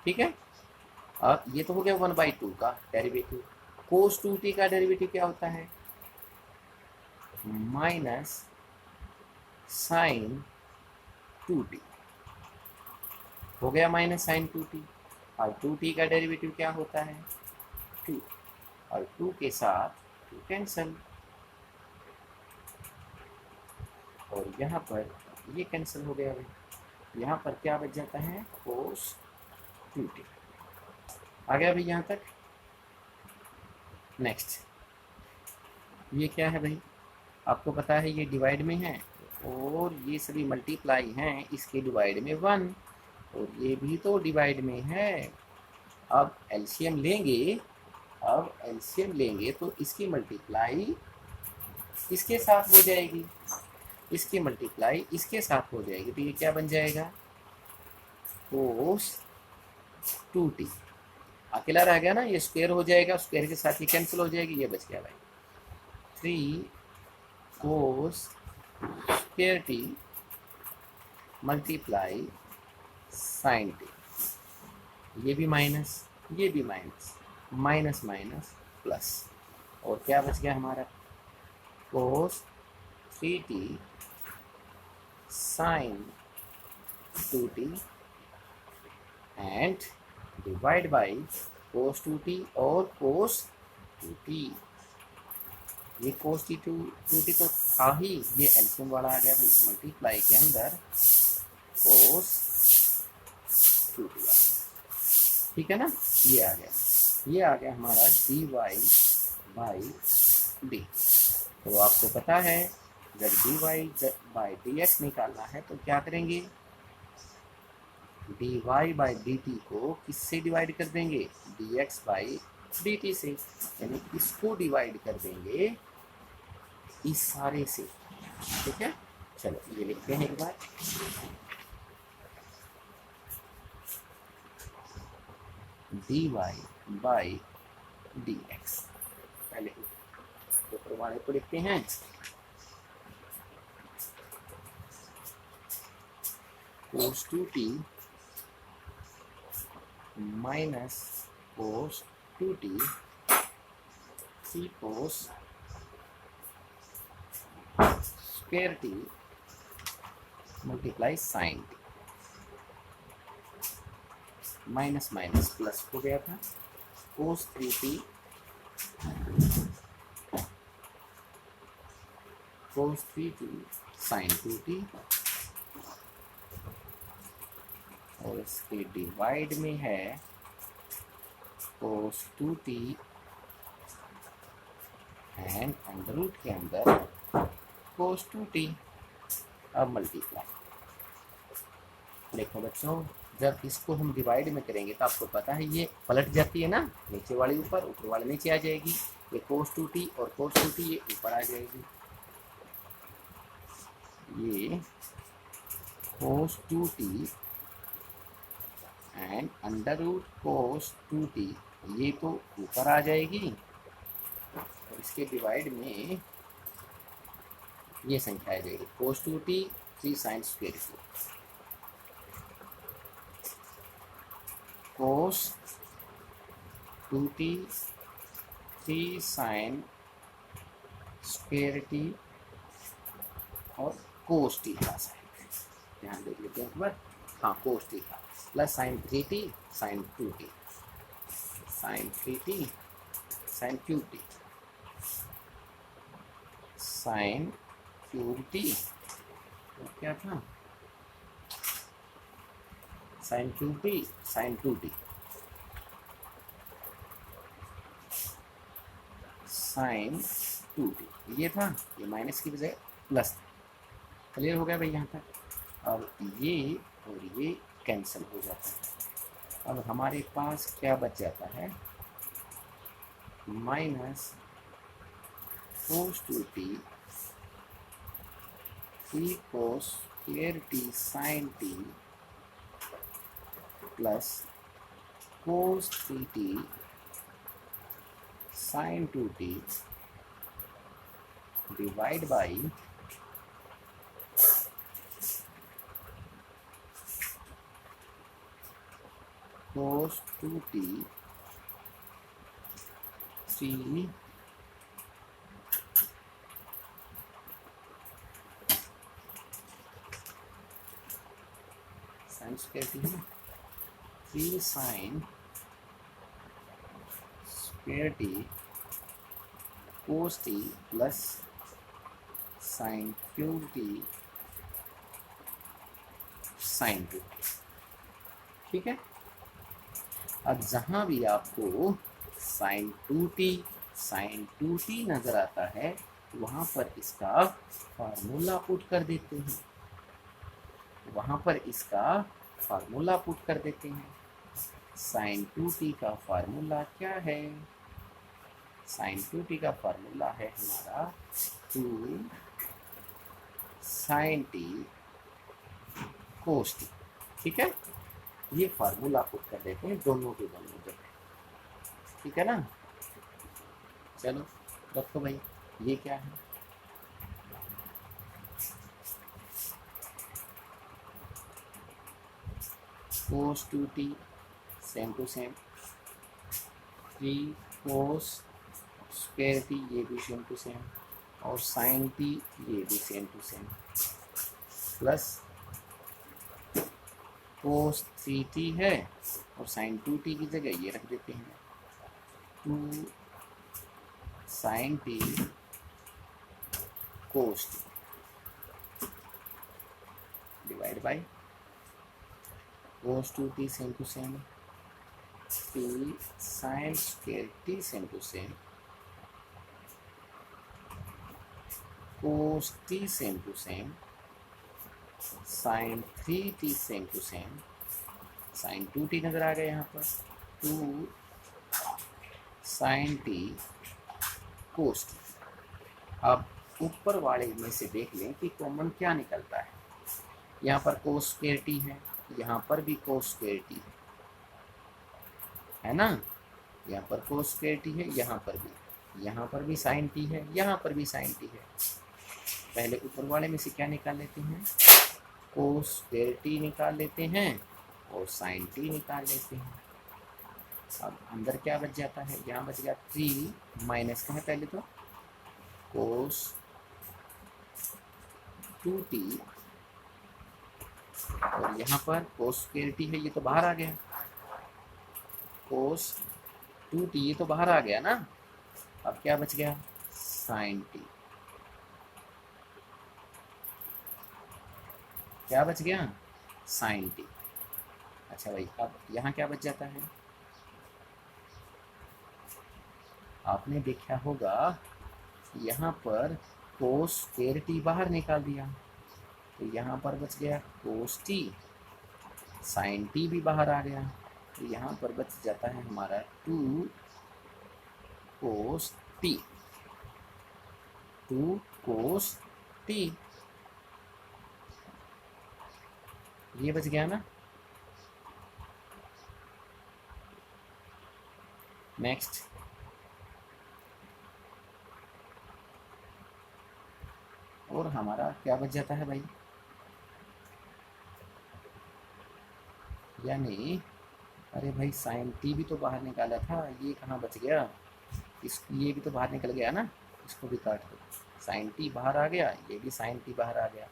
ठीक है। अब ये तो हो गया 1/2 का डेरिवेटिव, cos 2t का डेरिवेटिव क्या होता है, माइनस साइन 2t, हो गया माइनस साइन 2t। और 2t का डेरिवेटिव क्या होता है, 2 और 2 के साथ 2 कैंसल, और यहाँ पर ये कैंसिल हो गया भाई। यहाँ पर क्या बच जाता है, cos 2t। आ गया भाई यहाँ तक। नेक्स्ट ये क्या है भाई, आपको पता है ये डिवाइड में है और ये सभी मल्टीप्लाई हैं, इसके डिवाइड में 1 और ये भी तो डिवाइड में है। अब एलसीएम लेंगे, तो इसकी मल्टीप्लाई इसके साथ हो जाएगी, इसकी मल्टीप्लाई इसके साथ हो जाएगी, तो ये क्या बन जाएगा, cos 2t। अकेला रह गया ना, ये स्क्वायर हो जाएगा, स्क्वायर के साथ ये कैंसिल हो जाएगी, ये बच गया भाई 3 cos square t multiply sine t। ये भी माइनस, ये भी माइनस, माइनस माइनस प्लस, और क्या बच गया हमारा, cos 3t sine 2t and divide by cos 2t और cos 2t। ये cos 2t तो था ही, ये एलसीएम वाला आ गया भाई, मल्टीप्लाई के अंदर cos 2t, ठीक है ना, ये आ गया, ये आ गया हमारा dy बाई डी। तो आपको पता है जब dy बाई dx निकालना है तो क्या करेंगे, dy बाई dt को किससे डिवाइड कर देंगे, dx बाई dt से, यानी इसको डिवाइड कर देंगे इस सारे से, ठीक है। चलो ये लिखते हैं एक बार, dy बाई dx, पहले ऊपर वाले को लिखते हैं, cos 2t minus cos 2t 3 cos square t multiply sine t, minus minus plus हो गया था, cos 3t साइन 2t, और इसके डिवाइड में है cos 2t and under root के अंदर cos 2t। अब मल्टीप्लाई, देखो बच्चों जब इसको हम डिवाइड में करेंगे तो आपको पता है ये पलट जाती है ना, नीचे वाली ऊपर, ऊपर वाले नीचे आ जाएगी, ये cos 2t और cos 2t ये ऊपर आ जाएगी, ये cos 2t and under root cos 2t ये तो ऊपर आ जाएगी, और इसके डिवाइड में ये संख्या आ जाएगी cos 2t 3 sine square t, cos 2t 3 sine square t और cos t का साइन, ध्यान देख लेते हैं एक बार, हाँ cos t का plus sine 3t sine 2t, sine 3t sine cube t, sine cube t, तो क्या था sine cube t sine 2t, sine 2t ये था, ये माइनस की बजाय प्लस था। क्लियर हो गया भाई यहाँ तक। अब ये और ये कैंसिल हो जाता है, अब हमारे पास क्या बच जाता है, minus cos 2t 3 cos square t sine t plus cos 3t sine 2t divide by cos 2t 3 sine square t है, 3 sine square t cos t plus sine cube t sine two. ठीक है, अब जहां भी आपको sign two T नजर आता है वहां पर इसका फार्मूला पुट कर देते हैं, वहां पर इसका फार्मूला पुट कर देते हैं। साइन 2t का फार्मूला क्या है? साइन 2t का फार्मूला है हमारा 2 साइन टी कोस टी। ठीक है, ये फार्मूला पुट कर देते हैं दोनों के दोनों जगह। ठीक है ना, चलो रखो भाई, ये क्या है? Cos 2t same to same, 3 cos square t ये भी सेम टू सेम, और साइन टी ये भी same to same, plus cos 3t है और साइन 2t की जगह ये रख देते हैं 2 sine t cos t divide by cos 2t same to same, 3 sin square t same to same, cos t same to same, sin 3t same to same, sin 2t नजर आ गया यहाँ पर, 2 sin t cos t। अब ऊपर वाले में से देख लें कि कॉमन क्या निकलता है। यहाँ पर cos square t है, यहाँ पर भी cos square t है ना, यहाँ पर cos square t है, यहाँ पर भी sin t है, यहाँ पर भी sin t है। पहले ऊपर वाले में से क्या निकाल लेते हैं? cos square t निकाल लेते हैं और sin t निकाल लेते हैं। अब अंदर क्या बच जाता है? यहाँ बच गया 3 माइनस का है पहले तो cos 2t, और यहाँ पर cos square t है, ये तो बाहर आ गया, cos 2t ये तो बाहर आ गया ना। अब क्या बच गया? sin t। क्या बच गया? sin t। अच्छा भाई, अब यहाँ क्या बच जाता है? आपने देखा होगा यहाँ पर cos square t बाहर निकाल दिया, तो यहाँ पर बच गया cos t, sin t भी बाहर आ गया, तो यहाँ पर बच जाता है हमारा 2 cos t, 2 cos t, ये बच गया ना। नेक्स्ट, और हमारा क्या बच जाता है भाई? यानी अरे भाई साइन टी भी तो बाहर निकाला था, ये कहाँ बच गया? ये भी तो बाहर निकल गया ना, इसको भी काट दो। साइन टी बाहर आ गया, ये भी साइन टी बाहर आ गया।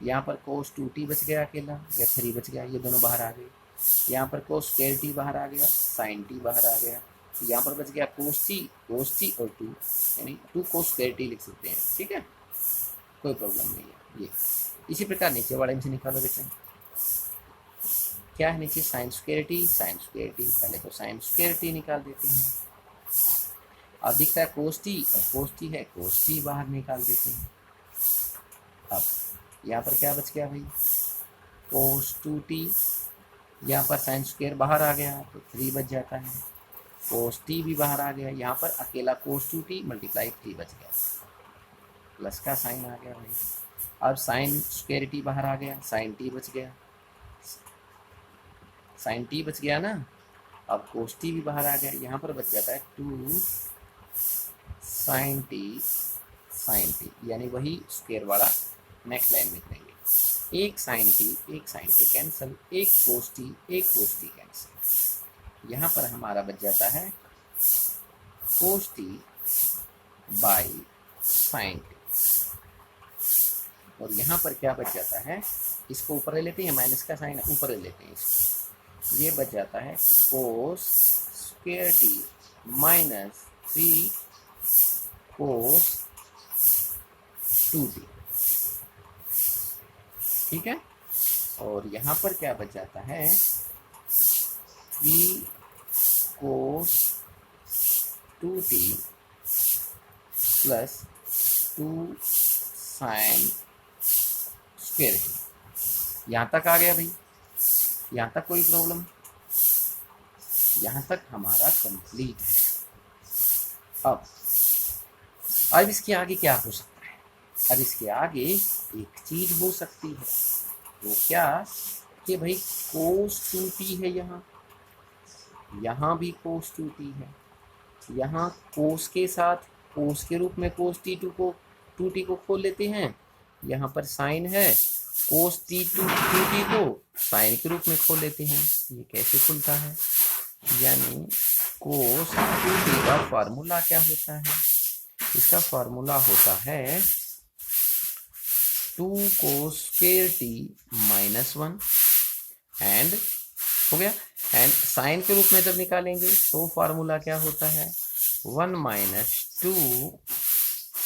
यहाँ पर कोस 2t बच गया अकेला, या 3 बच गया, ये दोनों बाहर आ गए। यहाँ पर कोस स्क्वायर टी बाहर आ गया, साइन टी बाहर आ गया, यहाँ पर बच गया कोस टी और 2, यानी 2 कोस स्क्वायर टी लिख सकते हैं। ठीक है, कोई प्रॉब्लम नहीं है। ये इसी प्रकार नीचे वाले में से निकालो बेटा, क्या है नीचे? Sign square T, sign square T, पहले तो साइन स्क्वायर टी निकाल देते हैं। अब दिखता है कोस टी, और कोस टी है, कोस टी बाहर निकाल देते हैं। अब यहाँ पर क्या बच गया भाई? कोस 2t, यहाँ पर साइन स्क्वायर बाहर आ गया तो 3 बच जाता है, कोस टी भी बाहर आ गया, यहाँ पर अकेला कोस 2t मल्टीप्लाई 3 बच गया, प्लस का साइन आ गया भाई। अब साइन स्क्वायर टी बाहर आ गया, साइन टी बच गया, साइन टी बच गया ना। अब कोस टी भी बाहर आ गया, यहाँ पर बच जाता है 2 साइन टी, यानी वही स्क्वायर वाला नेक्स्ट लाइन में करेंगे। एक साइन टी कैंसिल, एक कोस टी कैंसिल। यहाँ पर हमारा बच जाता है कोस टी बाई साइन टी, और यहाँ पर क्या बच जाता है? इसको ऊपर ले लेते हैं, माइनस का साइन ऊपर ले लेते हैं इसको, ये बच जाता है कोस स्क्वायर टी माइनस 3 कोस 2t। ठीक है, और यहाँ पर क्या बच जाता है, 3 कोस 2t plus 2 sine square T. यहाँ तक आ गया भाई, यहाँ तक कोई प्रॉब्लम? यहाँ तक हमारा कंप्लीट है। अब इसके आगे क्या हो सकता है? अब इसके आगे एक चीज हो सकती है, वो क्या कि भाई कोस 2t है, यहाँ भी कोस 2t है, यहाँ कोस के साथ कोस के रूप में कोस t2 को 2t को खोल लेते हैं, यहाँ पर साइन है, कोस t2 2t को साइन के रूप में खोल लेते हैं। ये कैसे खुलता है? यानी कोस 2t का फार्मूला क्या होता है? इसका फार्मूला होता है 2 cos square t minus 1 and हो गया, एंड साइन के रूप में जब निकालेंगे तो फार्मूला क्या होता है, 1 माइनस 2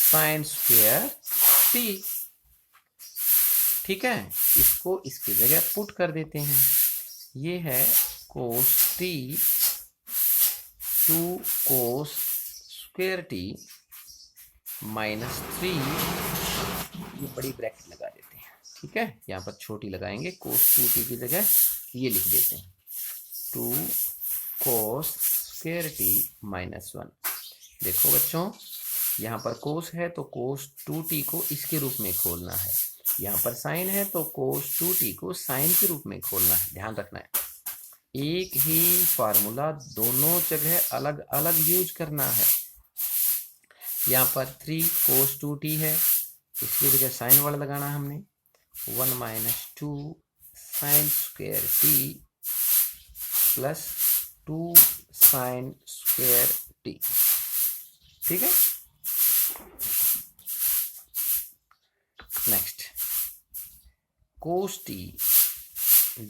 साइन स्क्वायर t। ठीक है, इसको इसकी जगह पुट कर देते हैं। ये है कोस t 2 cos square t minus 3, ये बड़ी ब्रैकेट लगा देते हैं। ठीक है, यहाँ पर छोटी लगाएंगे, कोस 2t की जगह ये लिख देते हैं 2 कोस स्क्वायर t माइनस 1। देखो बच्चों, यहाँ पर कोस है तो कोस 2t को इसके रूप में खोलना है, यहाँ पर साइन है तो कोस 2t को साइन के रूप में खोलना है। ध्यान रखना है, एक ही फार्मूला दोनों जगह अलग अलग यूज करना है। यहाँ पर 3 कोस 2t है, इसकी जगह साइन वाला लगाना है हमने, 1 minus 2 sine square t plus 2 sine square t। ठीक है, next cos t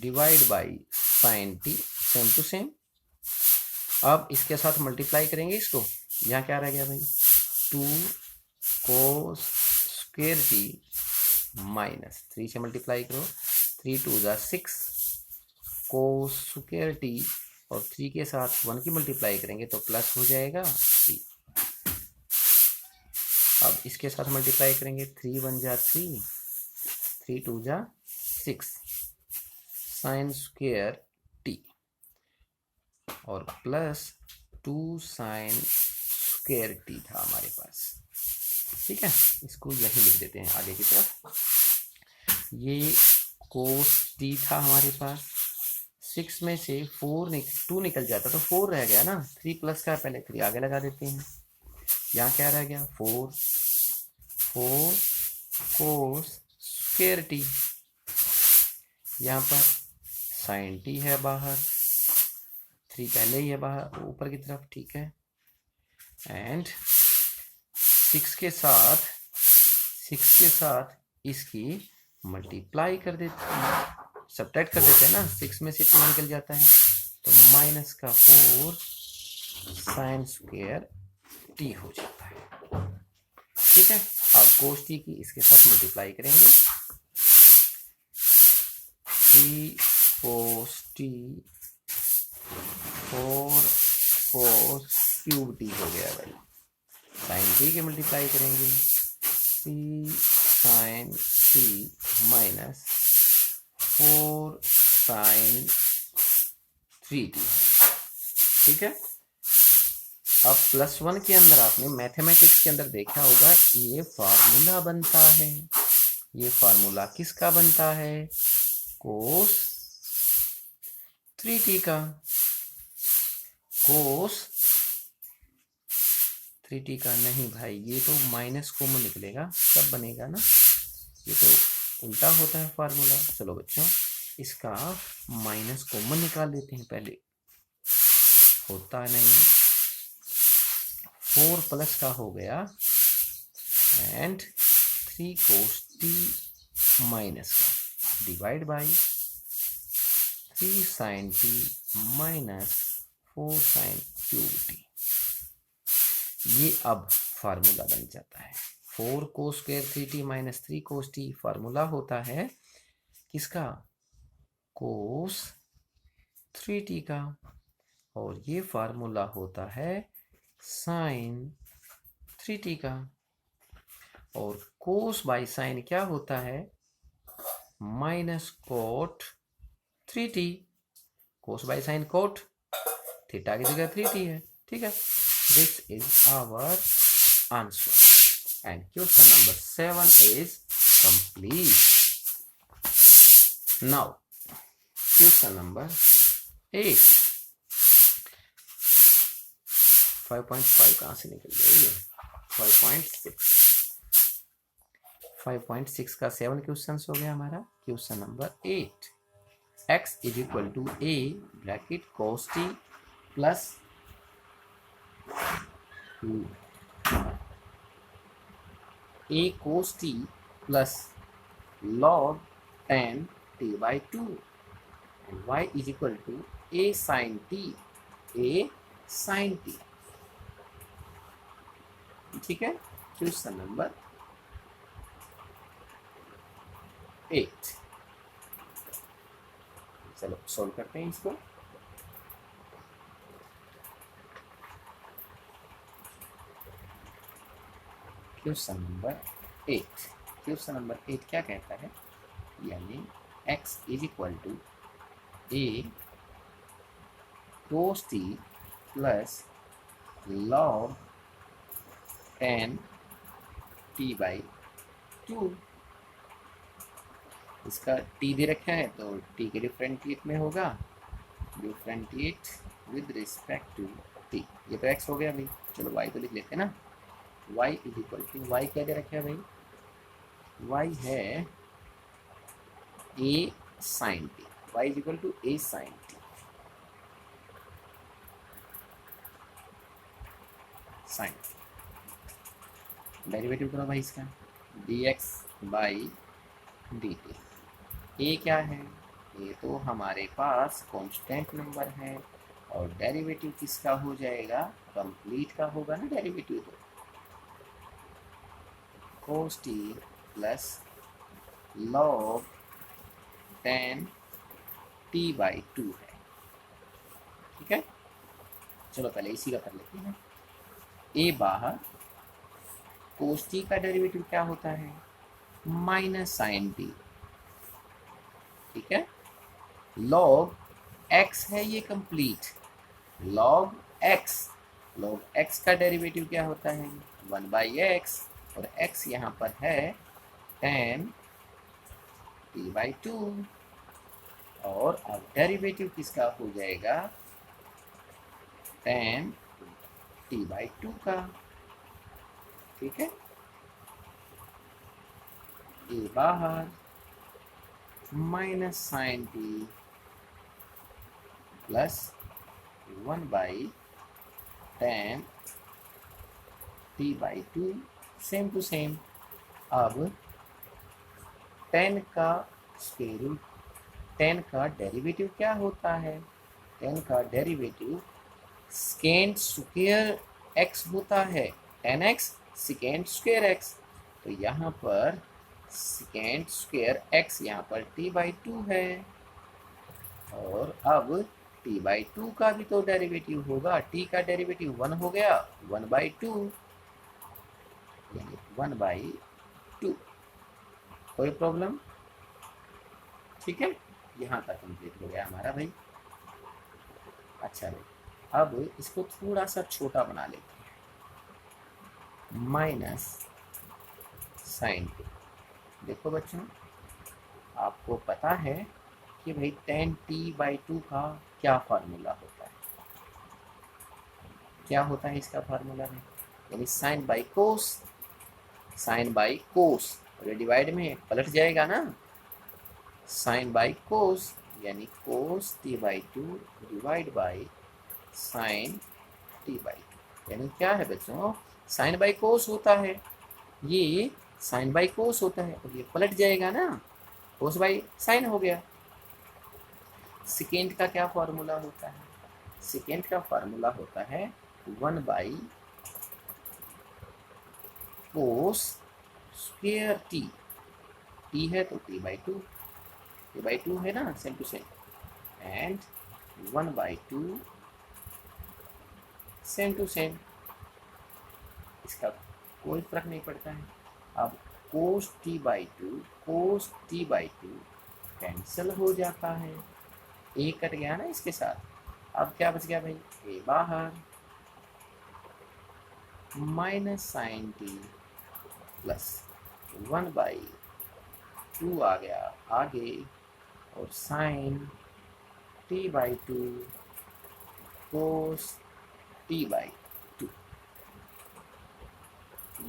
divide by sine t, same to same. अब इसके साथ मल्टीप्लाई करेंगे इसको, यहाँ क्या रह गया भाई, 2 कोस स्क्वायर t माइनस 3 से मल्टीप्लाई करो, 3 2 जा 6 कोस स्क्वायर t, और 3 के साथ 1 की मल्टीप्लाई करेंगे तो प्लस हो जाएगा 3। अब इसके साथ मल्टीप्लाई करेंगे, 3 1 जा 3, 3 2 जा 6 साइन स्क्वायर t और प्लस 2 साइन स्क्वायर t था हमारे पास। ठीक है, इसको यही लिख देते हैं आगे की तरफ। ये कोस t था हमारे पास, 6 में से 2 निकल जाता तो 4 रह गया ना, 3 प्लस का पहले 3 आगे लगा देते हैं। यहाँ क्या रह गया, 4 कोस स्क्वायर t, यहाँ पर साइन t है बाहर, 3 पहले ही है बाहर ऊपर की तरफ। ठीक है, एंड 6 के साथ इसकी मल्टीप्लाई कर देते हैं, सब्ट्रैक्ट कर देते हैं ना, 6 में से 2 निकल जाता है तो माइनस का 4 साइन स्क्वायर t हो जाता है। ठीक है, अब कोस t की इसके साथ मल्टीप्लाई करेंगे, 3 cos t 4 cos cube t हो गया भाई। साइन t के मल्टीप्लाई करेंगे, 3 sine t minus 4 sign 3t। ठीक है, अब +1 के अंदर आपने मैथमेटिक्स के अंदर देखा होगा, ये फार्मूला बनता है। ये फार्मूला किसका बनता है, कोस 3t का। कोस 3t का नहीं भाई, ये तो माइनस कॉमन निकलेगा तब बनेगा ना, ये तो उल्टा होता है फार्मूला। चलो बच्चों, इसका माइनस कॉमन निकाल लेते हैं पहले, होता नहीं, 4 प्लस का हो गया एंड 3 कोस t माइनस का divide by 3 sine t minus 4 sine cube t। ये अब फार्मूला बन जाता है 4 cos square 3t minus 3 cos t। Formula होता है किसका? cos 3t का। और ये फार्मूला होता है sin 3t का। और cos बाई साइन क्या होता है? Minus cot 3t। cos बाई साइन कोट, थीटा की जगह 3t है। ठीक है, this is our answer and question number 7 is complete. Now question number 8। 5.5 कहाँ से निकल गया ये? 5.6। 5.6 का 7 क्वेश्चन हो गया हमारा। Question number 8, x is equal to a bracket cos t plus a cos t plus log tan t by 2 and y is equal to a sin t, a sin t। ठीक है, question number 8। चलो solve करते हैं इसको। Question number 8। Question number 8 क्या कहता है? यानी x is equal to a cos t plus log tan t by 2। इसका t दे रखा है तो t के डिफरेंटिएट में होगा, डिफरेंटिएट विद रिस्पेक्ट टू t। ये तो x हो गया भाई। चलो y तो लिख लेते हैं ना। y is equal to, y क्या दे रखा है भाई? y है a sin t। y is equal to a sin t। sin derivative करो भाई इसका, dx बाई dt। a क्या है? ये तो हमारे पास कांस्टेंट नंबर है और डेरिवेटिव किसका हो जाएगा? कंप्लीट का होगा ना डेरिवेटिव। तो cos t plus log tan t by 2 है। ठीक है, चलो पहले इसी का कर लेते हैं। a बाहर, cos t का डेरिवेटिव क्या होता है? Minus sine t। ठीक है, log x है ये कंप्लीट, log x का डेरिवेटिव क्या होता है? 1 बाई एक्स, और x यहाँ पर है tan t बाई 2। और अब डेरिवेटिव किसका हो जाएगा? tan t बाई 2 का। ठीक है, a बाहर, minus sine t plus 1 by tan t by 2, same to same. अब tan का स्क्वायर रूट, tan का डेरिवेटिव क्या होता है? tan का डेरिवेटिव सेकेंड स्क्वायर x होता है, tan x second square x। तो यहाँ पर सेकेंड स्क्वायर x यहाँ पर t बाई 2 है। और अब t बाई 2 का भी तो डेरिवेटिव होगा। t का डेरिवेटिव 1 हो गया, 1 बाई 2 यानी 1 बाई 2। कोई प्रॉब्लम? ठीक है, यहाँ तक कंप्लीट हो गया हमारा भाई। अच्छा भाई, अब इसको थोड़ा सा छोटा बना लेते हैं, माइनस साइन 2। देखो बच्चों, आपको पता है कि भाई tan t बाई 2 का क्या फार्मूला होता है? क्या होता है इसका फार्मूला में? यानी sine by cos, sine by cos, और डिवाइड में पलट जाएगा ना, साइन बाई कोस यानी cos t by 2 divide by sine t by 2। यानी क्या है बच्चों? साइन बाई कोस होता है, ये साइन बाई कोस होता है, और ये पलट जाएगा ना, कोस बाई साइन हो गया। सेकेंड का क्या फार्मूला होता है? सेकेंड का फार्मूला होता है 1 by cos square t, t है तो t by two, t by two है ना same to same, and 1/2 same to same, इसका कोई फर्क नहीं पड़ता है। अब cos t by two, cos t by two cancel हो जाता है, ए कट गया ना इसके साथ। अब क्या बच गया भाई, ए बाहर, माइनस साइन टी प्लस 1/2 आ गया आगे, और sine t by two cos t by two.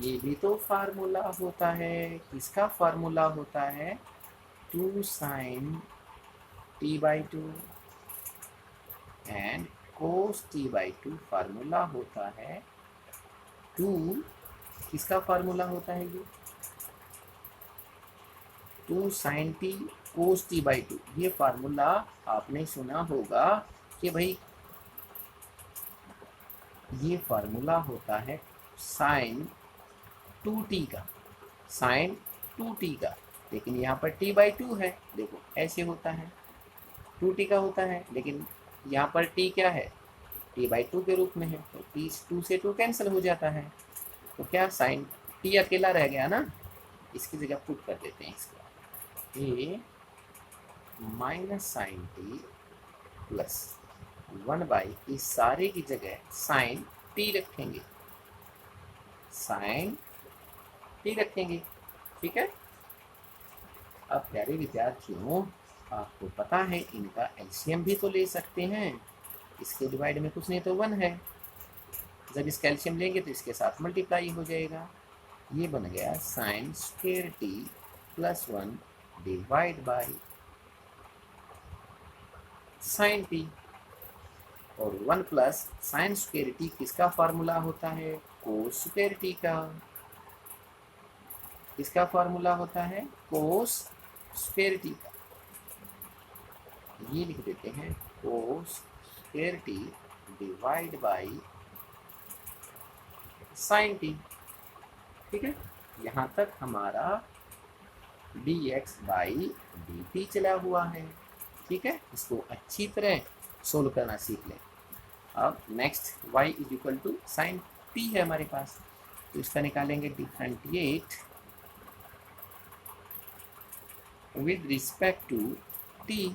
ये भी तो फार्मूला होता है, किसका फार्मूला होता है, 2 sine t by two and cos t by two formula होता है 2, किसका फार्मूला होता है ये, 2 sine t cos t by two. ये फार्मूला आपने सुना होगा कि भाई ये फार्मूला होता है साइन 2t का, साइन 2t का, लेकिन यहाँ पर t बाई टू है, देखो ऐसे होता है 2t का होता है, लेकिन यहाँ पर t क्या है, t बाई टू के रूप में है, तो t 2 से 2 कैंसिल हो जाता है, तो क्या साइन t अकेला रह गया ना, इसकी जगह पुट कर देते हैं इसका a minus sine t plus 1/, इस सारे की जगह साइन t रखेंगे, साइन t रखेंगे, ठीक है। अब प्यारे विद्यार्थियों, आपको पता है इनका एलसीएम भी तो ले सकते हैं, इसके डिवाइड में कुछ नहीं तो 1 है, जब इसका एलसीएम लेंगे तो इसके साथ मल्टीप्लाई हो जाएगा, ये बन गया sign square T plus 1 divide by sign T, और 1 प्लस साइन स्क्वायर टी किसका फार्मूला होता है, कोस स्क्वायर टी का, किसका फार्मूला होता है, कोस स्क्वायर टी का, ये लिख देते हैं कोस square T divide by sign T, ठीक है। यहाँ तक हमारा dx बाई dt चला हुआ है, ठीक है, इसको अच्छी तरह सोल्व करना सीख लें। अब next y is equal to sine t है हमारे पास, तो इसका निकालेंगे differentiate with respect to t,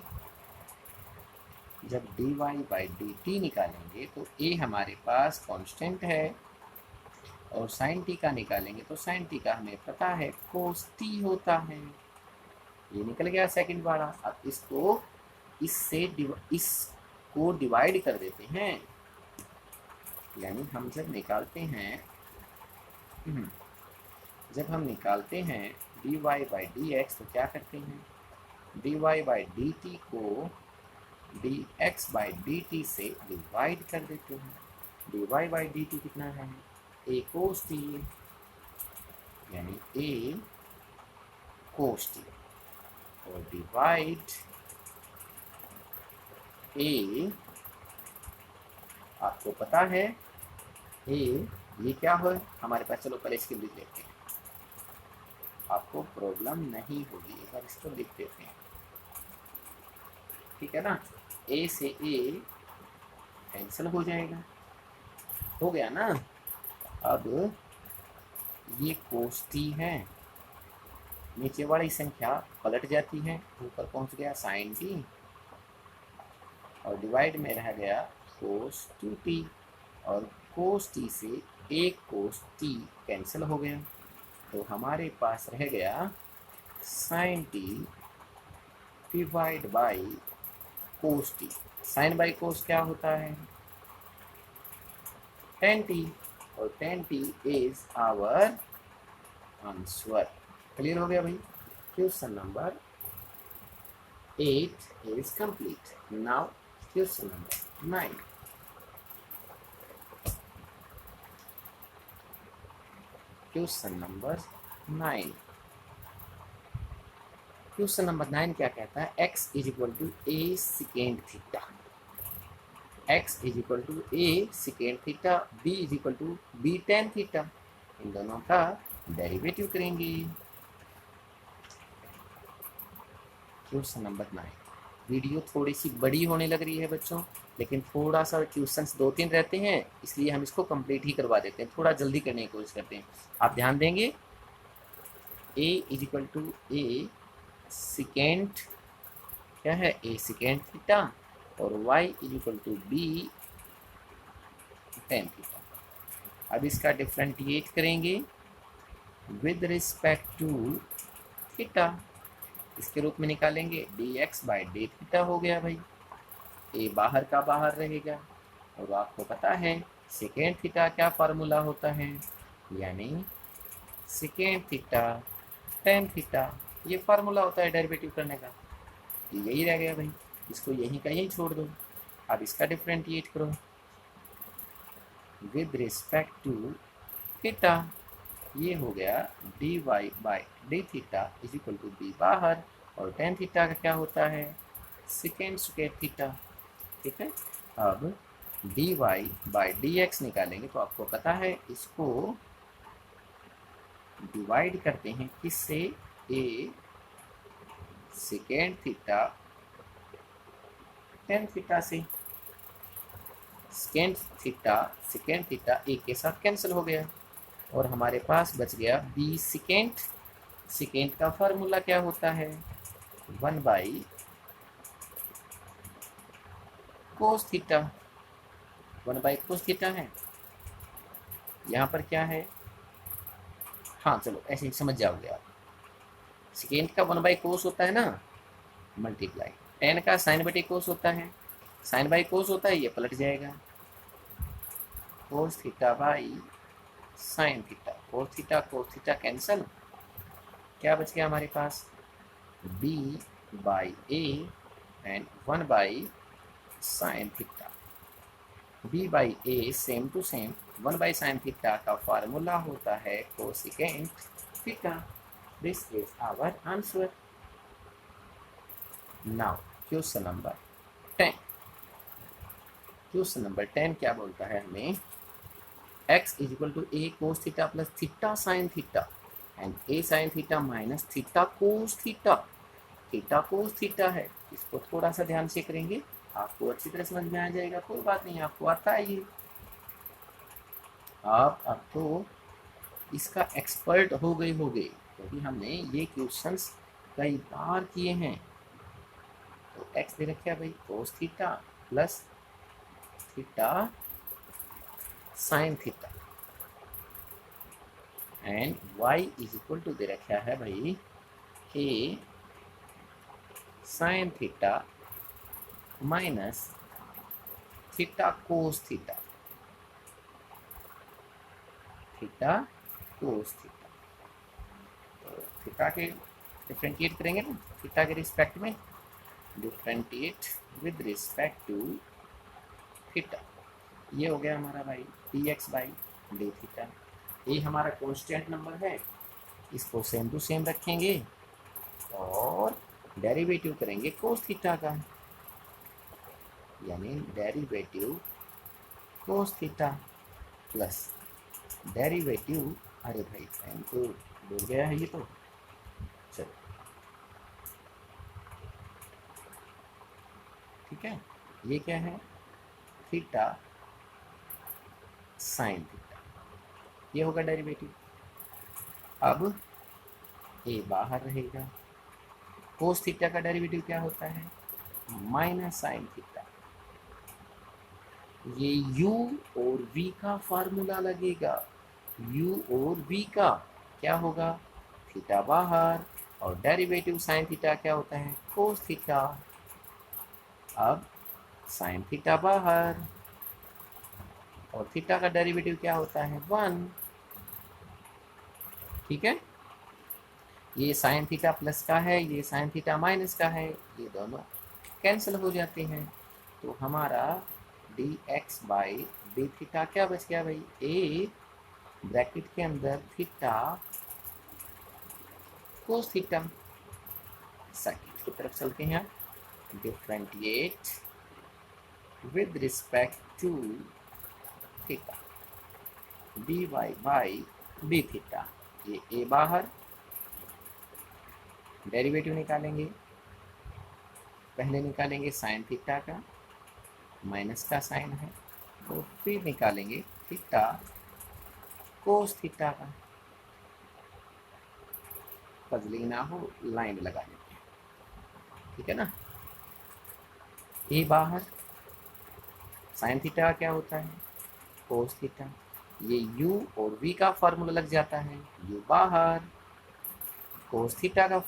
जब dy बाई dt निकालेंगे तो a हमारे पास कांस्टेंट है, और साइन t का निकालेंगे तो साइन t का हमें पता है कोस t होता है, ये निकल गया सेकंड वाला। अब इसको इससे इसको डिवाइड कर देते हैं, यानी हम जब निकालते हैं dy बाई dx तो क्या करते हैं, dy बाई dt को dx बाई dt से डिवाइड कर देते हैं, dy बाई dt कितना है, a cos t, यानी a cos t, और डिवाइड a, आपको पता है a ये क्या हो हमारे पास, चलो पहले इसकी लिख लेते हैं, आपको प्रॉब्लम नहीं होगी, एक बार इसको लिख देते हैं, ठीक है ना, a से a कैंसिल हो जाएगा, हो गया ना। अब ये कोस t है, नीचे वाली संख्या पलट जाती है, ऊपर पहुंच गया साइन t, और डिवाइड में रह गया कोस 2t, और कोस t से एक कोस t कैंसिल हो गया, तो हमारे पास रह गया sine t divide by cos t, sine by cos क्या होता है, tan t, और tan t is our answer. Clear हो गया भाई, question number 8 is complete. Now question number 9, question number 9, question number 9 क्या कहता है, x is equal to a second theta, x is equal to a second theta, b is equal to b tan theta, इन दोनों का derivative करेंगे। Question number 9। Video थोड़ी सी बड़ी होने लग रही है बच्चों, लेकिन थोड़ा सा क्वेश्चंस 2-3 रहते हैं, इसलिए हम इसको कंप्लीट ही करवा देते हैं, थोड़ा जल्दी करने की कोशिश करते हैं। आप ध्यान देंगे, a is equal to a secant, क्या है, ए सिकेंट थीटा, और y is equal to b tan theta. अब इसका डिफरेंटिएट करेंगे विद रिस्पेक्ट टू थीटा, इसके रूप में निकालेंगे dx बाई डी थीटा हो गया भाई। ए बाहर का बाहर रहेगा, और आपको पता है सेकेंड थीटा क्या फार्मूला होता है, यानी सेकेंड थीटा टेन थीटा, ये फार्मूला होता है डेरिवेटिव करने का। यही रह गया भाई, इसको यहीं का यहीं छोड़ दो। अब इसका डिफरेंटिएट करो विद रिस्पेक्ट टू थीटा, ये हो गया d Y by d theta is equal to b बाहर, और टेन थीटा का क्या होता है, सेकेंड स्क्वायर थीटा। ठीक है, अब d Y by d x निकालेंगे, तो आपको पता है इसको डिवाइड करते हैं किससे, ए सेकेंड थीटा टेन थीटा से। सेकेंड थीटा एक के साथ कैंसिल हो गया, और हमारे पास बच गया बी सेकेंड। सेकेंड का फार्मूला क्या होता है, 1 by cos theta, 1 by cos theta है। यहाँ पर क्या है, हाँ चलो ऐसे ही समझ जाओगे आप। सेकेंड का 1 बाई कोस होता है ना, मल्टीप्लाई, टेन का साइन बटे कोस होता है, साइन बाई कोस होता है, ये पलट जाएगा, cos theta by sine theta, cos theta cancel, क्या बच गया हमारे पास, b by a and 1 by sine theta. b by a same to same 1 by sine theta का फार्मूला होता है cosecant theta. This is our answer. Now question number 10। Question number 10 क्या बोलता है हमें, x is equal to a cos theta plus theta sine theta and a sine theta minus theta cos theta. Theta cos theta है, इसको थोड़ा सा ध्यान से करेंगे, आपको अच्छी तरह समझ में आ जाएगा, कोई बात नहीं, आपको आता है ये। आप अब तो इसका एक्सपर्ट हो गए क्योंकि हमने ये क्वेश्चंस कई बार किए हैं। तो x दे रखा है भाई cos theta plus theta sine theta, and y is equal to दे रखा है भाई a sine theta minus theta cos theta, theta cos theta. तो थीटा के डिफरेंशिएट करेंगे ना, थीटा के रिस्पेक्ट में, differentiate with respect to theta, ये हो गया हमारा भाई dx बाई डी थीटा। ये हमारा कांस्टेंट नंबर है, इसको सेम टू सेम रखेंगे और डेरिवेटिव करेंगे कोस थीटा का, यानी डेरिवेटिव कोस थीटा प्लस डेरिवेटिव, अरे भाई टाइम तो डूब गया है ये तो, चलो ठीक है, ये क्या है, थीटा साइन थीटा, ये होगा डेरिवेटिव। अब ए बाहर रहेगा, कोस थीटा का डेरिवेटिव क्या होता है, माइनस साइन थीटा, ये u और v का फार्मूला लगेगा, u और v का क्या होगा, थीटा बाहर, और डेरिवेटिव साइन थीटा क्या होता है, कोस थीटा। अब साइन थीटा बाहर, और थीटा का डेरिवेटिव क्या होता है, 1। ठीक है, ये साइन थीटा प्लस का है, ये साइन थीटा माइनस का है, ये दोनों कैंसिल हो जाते हैं, तो हमारा dx बाई डी थीटा क्या बच गया भाई, ए ब्रैकेट के अंदर थीटा कोस थीटा। सर्किट की तरफ चलते हैं, differentiate with respect to theta dy by d theta, ये ए बाहर, डेरिवेटिव निकालेंगे, पहले निकालेंगे साइन थीटा का, माइनस का साइन है, तो फिर निकालेंगे थीटा कोस थीटा का। पजली ना हो लाइन लगा लेते हैं, ठीक है ना। ए बाहर, साइन थीटा क्या होता है, कोस थीटा। ये u और v का फॉर्मूला लग जाता है, u बाहर, कोस थीटा का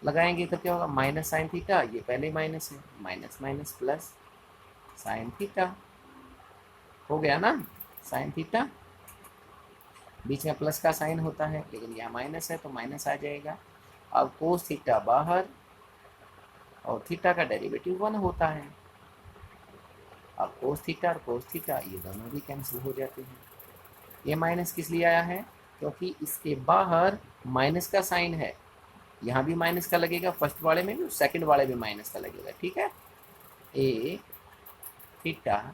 लगाएंगे तो क्या होगा, माइनस साइन थीटा, ये पहले माइनस है, minus minus plus sine theta हो गया ना। साइन थीटा बीच में प्लस का साइन होता है, लेकिन यहाँ माइनस है तो माइनस आ जाएगा। अब कोस थीटा बाहर और थीटा का डेरिवेटिव 1 होता है। अब कोस थीटा और कोस थीटा ये दोनों भी कैंसिल हो जाते हैं। ये माइनस किस लिए आया है, क्योंकि इसके बाहर माइनस का साइन है, यहाँ भी माइनस का लगेगा, फर्स्ट वाले में भी, सेकंड वाले में माइनस का लगेगा, ठीक है। A theta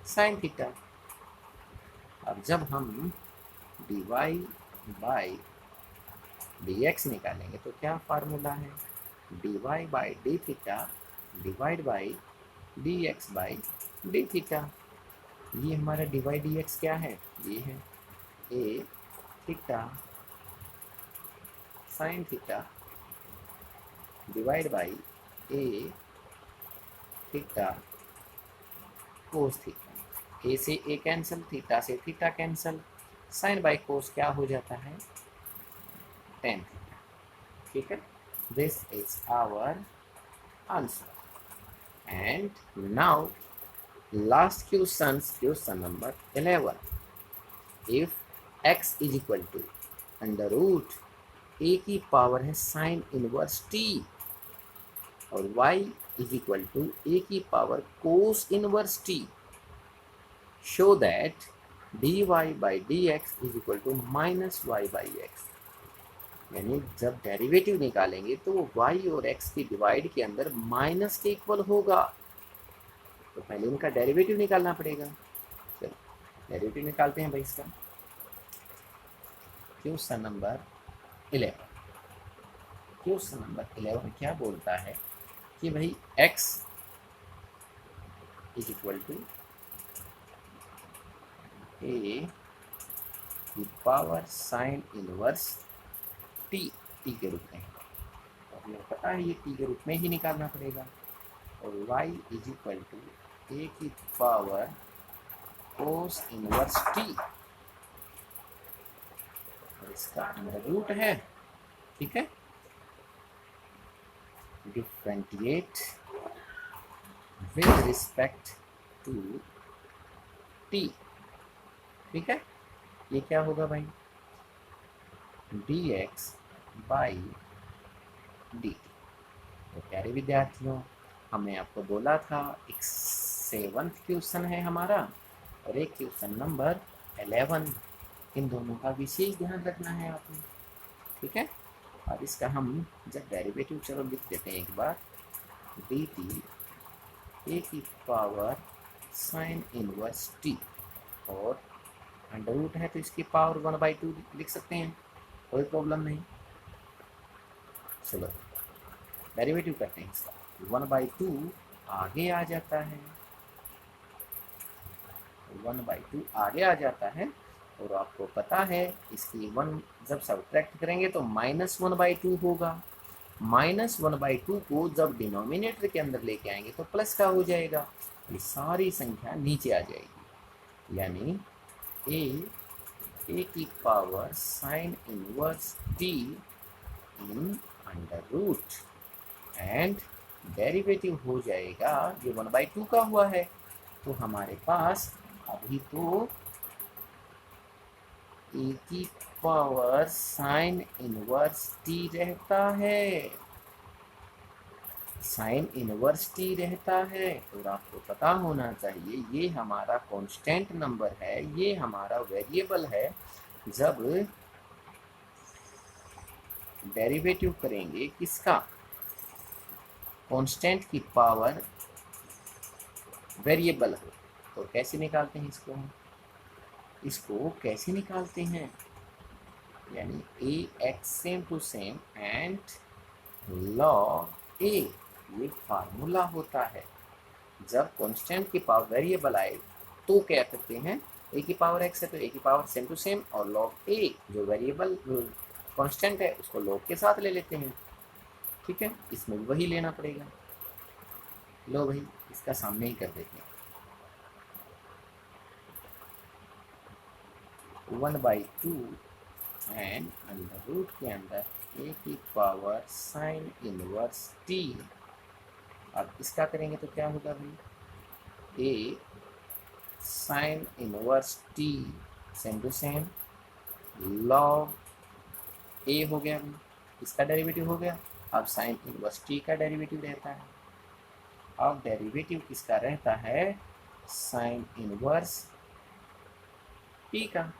sine theta. अब जब हम dy बाई dx निकालेंगे तो क्या फार्मूला है, dy by d theta divide by dx by d theta. ये हमारा dy dx क्या है, ये है a theta sine theta divide by a theta cos theta. A से ए कैंसिल, थीटा से theta cancel, sine by cos क्या हो जाता है, टेन थीटा, ठीक है। This is our answer. And now last question, question number 11। If x is equal to under root a की power है साइन इनवर्स टी और y is equal to a की power cos inverse t, show that dy by d x is equal to minus y by x. यानी जब derivative निकालेंगे तो वो y और x की डिवाइड के अंदर माइनस के इक्वल होगा, तो पहले इनका डेरिवेटिव निकालना पड़ेगा। चलो डेरिवेटिव निकालते हैं भाई इसका। क्वेश्चन नंबर 11, क्वेश्चन नंबर 11 क्या बोलता है कि भाई x is equal to a की power sine inverse T, T के रूप में, और हमें पता है ये टी के रूप में ही निकालना पड़ेगा, और y is equal to a की पावर कोस इनवर्स टी, और इसका अंडर रूट है, ठीक है। Differentiate with respect to T, ठीक है। ये क्या होगा भाई, dx बाई डी। तो प्यारे विद्यार्थियों, हमने आपको बोला था एक 7th क्वेश्चन है हमारा और एक क्वेश्चन नंबर 11, इन दोनों का विशेष ध्यान रखना है आपने, ठीक है। और इसका हम जब डेरिवेटिव, चलो लिख देते हैं एक बार, डी टी ए की पावर साइन इनवर्स टी, और अंडर रूट है तो इसकी पावर 1/2 लिख सकते हैं, कोई प्रॉब्लम नहीं। चलो डेरिवेटिव करते हैं इसका, 1/2 आगे आ जाता है, 1/2 आगे आ जाता है, और आपको पता है इसकी 1 जब सब्ट्रैक्ट करेंगे तो -1/2 होगा। -1/2 को जब डिनोमिनेटर के अंदर लेके आएंगे तो प्लस का हो जाएगा, ये सारी संख्या नीचे आ जाएगी, यानी ए की power sine inverse t in under root, and derivative हो जाएगा, ये 1/2 का हुआ है, तो हमारे पास अभी तो ए की पावर साइन इनवर्स टी रहता है, साइन इनवर्स टी रहता है। और आपको पता होना चाहिए ये हमारा कांस्टेंट नंबर है, ये हमारा वेरिएबल है। जब डेरिवेटिव करेंगे किसका, कांस्टेंट की पावर वेरिएबल हो, तो कैसे निकालते हैं इसको, इसको कैसे निकालते हैं, यानी a x same to same and log a, ये फार्मूला होता है। जब कांस्टेंट की पावर वेरिएबल आए तो क्या करते हैं, ए की पावर एक्स है तो ए की पावर सेम टू सेम, और लॉग ए जो वेरिएबल कांस्टेंट है उसको लॉग के साथ ले लेते हैं। ठीक है, इसमें भी वही लेना पड़ेगा। लो भाई, इसका सामने ही कर देते हैं। 1/2 एंड अंडर रूट के अंदर ए की पावर साइन इनवर्स टी। अब इसका करेंगे तो क्या होगा भाई, a sine inverse t same to same log a हो गया भाई, इसका डेरिवेटिव हो गया। अब साइन इनवर्स टी का डेरिवेटिव रहता है। अब डेरिवेटिव किसका रहता है, साइन इनवर्स टी का।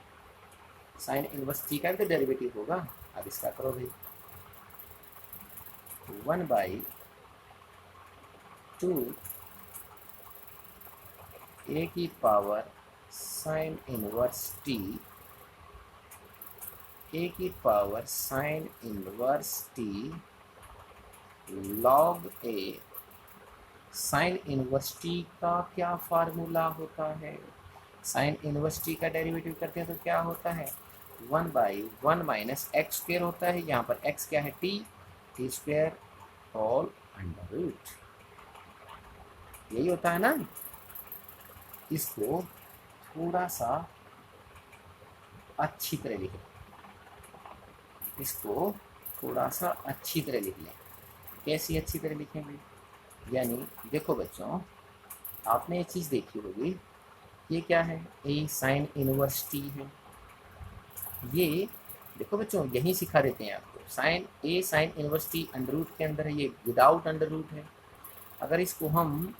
साइन इनवर्स टी का भी तो डेरिवेटिव होगा। अब इसका करो भाई, 1/2 ए की power sine inverse t, a की power sine inverse t log a. Sine inverse t का क्या फार्मूला होता है, साइन इनवर्स टी का डेरिवेटिव करते हैं तो क्या होता है, 1/1 माइनस एक्स स्क्वेयर होता है। यहाँ पर एक्स क्या है, t square whole under root, यही होता है ना। इसको थोड़ा सा अच्छी तरह लिखें, इसको थोड़ा सा अच्छी तरह लिख लें। कैसी अच्छी तरह लिखेंगे, यानी देखो बच्चों, आपने ये चीज़ देखी होगी, ये क्या है, ए साइन इनवर्स टी है। ये देखो बच्चों, यही सिखा देते हैं आपको, sine a sine inverse t under root के अंदर है, ये विदाउट अंडर रूट है। अगर इसको हम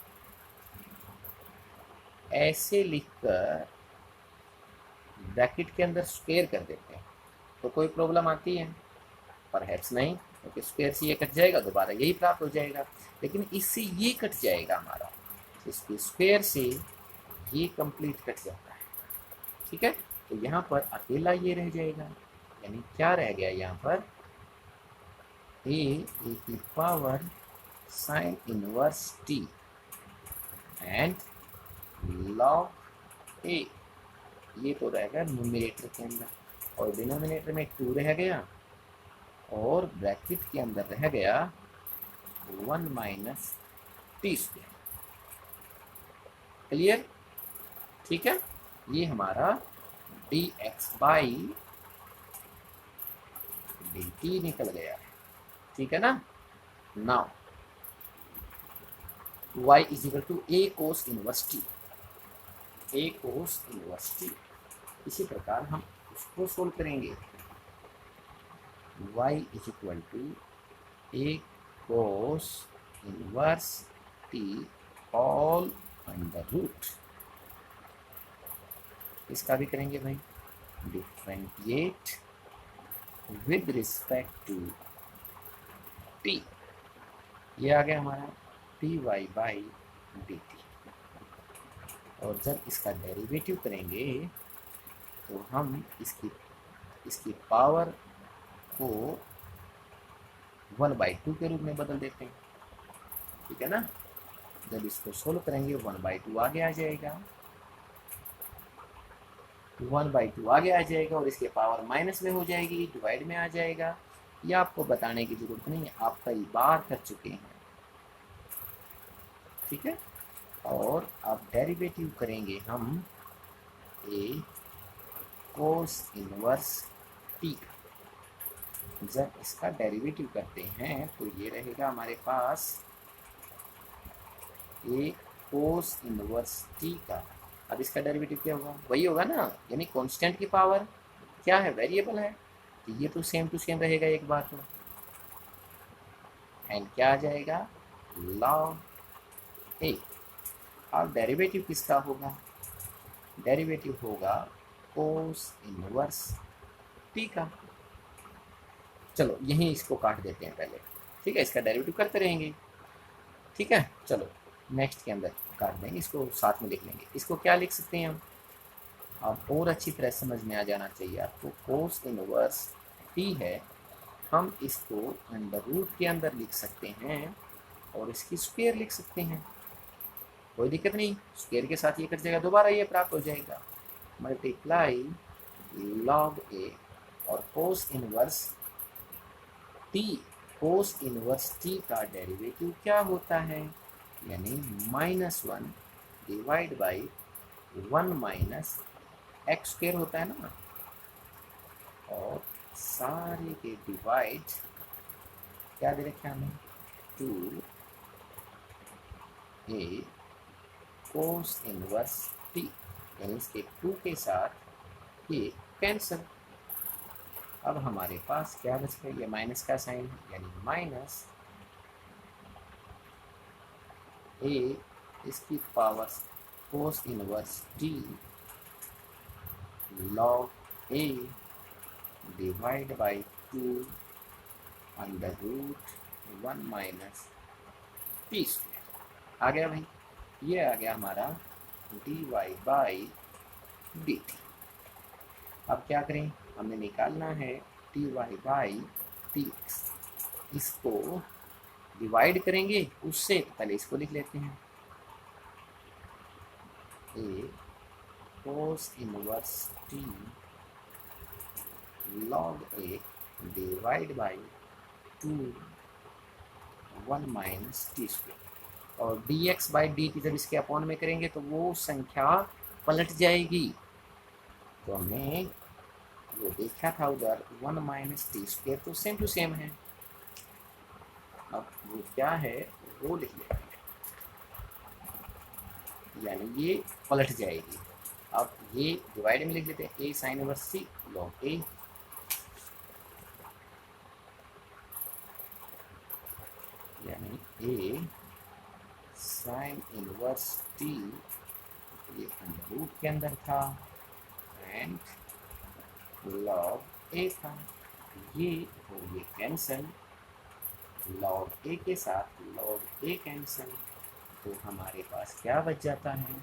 ऐसे लिखकर ब्रैकेट के अंदर स्क्वायर कर देते हैं तो कोई प्रॉब्लम आती है, परहैप्स नहीं, क्योंकि स्क्वायर से ये कट जाएगा, दोबारा यही प्राप्त हो जाएगा। लेकिन इससे ये कट जाएगा हमारा, इसके स्क्वायर से ये कंप्लीट कट जाता है। ठीक है, तो यहाँ पर अकेला ये रह जाएगा, यानी क्या रह गया यहाँ पर, ए की power sine inverse t and log a, ये तो रह गया न्यूमरेटर के अंदर, और डिनोमिनेटर में 2 रह गया, और ब्रैकेट के अंदर रह गया 1 माइनस टी स्क्वायर। क्लियर, ठीक है, ये हमारा dx बाई dt निकल गया, ठीक है ना। Now y is equal to a cos inverse t, a cos inverse t। इसी प्रकार हम उसको सोल्व करेंगे, y is equal to a cos inverse t all under root. इसका भी करेंगे भाई, differentiate with respect to t, ये आ गया हमारा dy बाई dt। और जब इसका डेरिवेटिव करेंगे तो हम इसकी पावर को 1/2 के रूप में बदल देते हैं, ठीक है ना। जब इसको सोल्व करेंगे 1/2 आगे आ जाएगा, 1/2 आगे आ जाएगा, और इसके पावर माइनस में हो जाएगी, डिवाइड में आ जाएगा। ये आपको बताने की जरूरत नहीं है, आप कई बार कर चुके हैं, ठीक है। और अब डेरिवेटिव करेंगे हम ए कोस इनवर्स टी का। जब इसका डेरिवेटिव करते हैं तो ये रहेगा हमारे पास ए कोस इनवर्स टी का। अब इसका डेरिवेटिव क्या होगा, वही होगा ना, यानी कांस्टेंट की पावर क्या है, वेरिएबल है, तो ये तो सेम टू सेम रहेगा एक बार तो। एंड क्या आ जाएगा, लॉग ए। अब डेरिवेटिव किसका होगा, डेरिवेटिव होगा कोस इनवर्स टी का। चलो यहीं इसको काट देते हैं पहले, ठीक है, इसका डेरिवेटिव करते रहेंगे, ठीक है। चलो नेक्स्ट के अंदर काट देंगे, इसको साथ में लिख लेंगे। इसको क्या लिख सकते हैं हम, अब और अच्छी तरह समझ में आ जाना चाहिए आपको। कोस इनवर्स टी है, हम इसको अंडर रूट के अंदर लिख सकते हैं और इसकी स्क्वायर लिख सकते हैं, कोई दिक्कत नहीं। स्क्वायर के साथ ये कट जाएगा, दोबारा ये प्राप्त हो जाएगा, मल्टीप्लाई लॉग ए और कोस इनवर्स टी। कोस इनवर्स टी का डेरिवेटिव क्या होता है, यानी -1 divide by 1 minus x square होता है ना, और सारे के डिवाइड क्या दे रखे हमें, 2 ए कोस इनवर्स टी, यानी इसके 2 के साथ ये कैंसिल। अब हमारे पास क्या बच गया, ये माइनस का साइन है, यानी माइनस ए इसकी power cos inverse t log a divide by 2 under root 1 minus t square. आ गया भाई, ये आ गया हमारा d Y by D t. अब क्या करें, हमें निकालना है t y by t x. इसको डिवाइड करेंगे उससे, पहले इसको लिख लेते हैं, a cos inverse t log a divide by 2 1 minus t square. और d x by D T जब इसके अपॉन में करेंगे तो वो संख्या पलट जाएगी। तो हमें वो देखा था उधर 1 माइनस टी स्क्वायर, तो सेम टू सेम है। अब वो क्या है वो लिख लेते हैं, यानी ये पलट जाएगी। अब ये डिवाइड में लिख लेते हैं, a sine inverse C log ए, यानी ए साइन इनवर्स टी, ये अंडर रूट के अंदर था, एंड लॉग ए था, ये और ये कैंसिल, लॉग ए के साथ लॉग ए कैंसिल, तो हमारे पास क्या बच जाता है,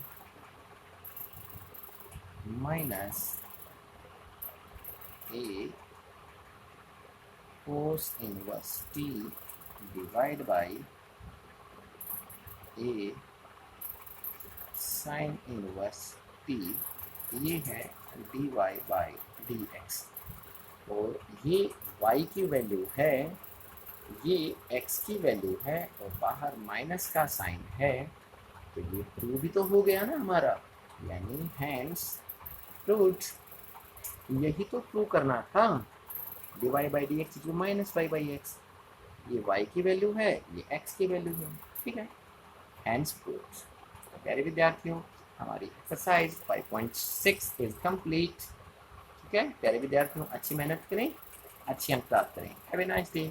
minus a cos inverse t divide by a sine inverse t, ये है d Y by d x, और ये y की वैल्यू है, ये x की वैल्यू है, और बाहर माइनस का साइन है, तो ये प्रूव भी तो हो गया ना हमारा, यानी हैंस प्रूव्ड। यही तो प्रूव करना था, d Y by d x minus y by x, ये y की वैल्यू है, ये x की वैल्यू है, ठीक है, हैंस प्रूव्ड। तो प्यारे विद्यार्थियों, हमारी एक्सरसाइज 5.6 इज कंप्लीट। ठीक है प्यारे विद्यार्थियों, अच्छी मेहनत करें, अच्छी अंक प्राप्त करें। Have a nice day.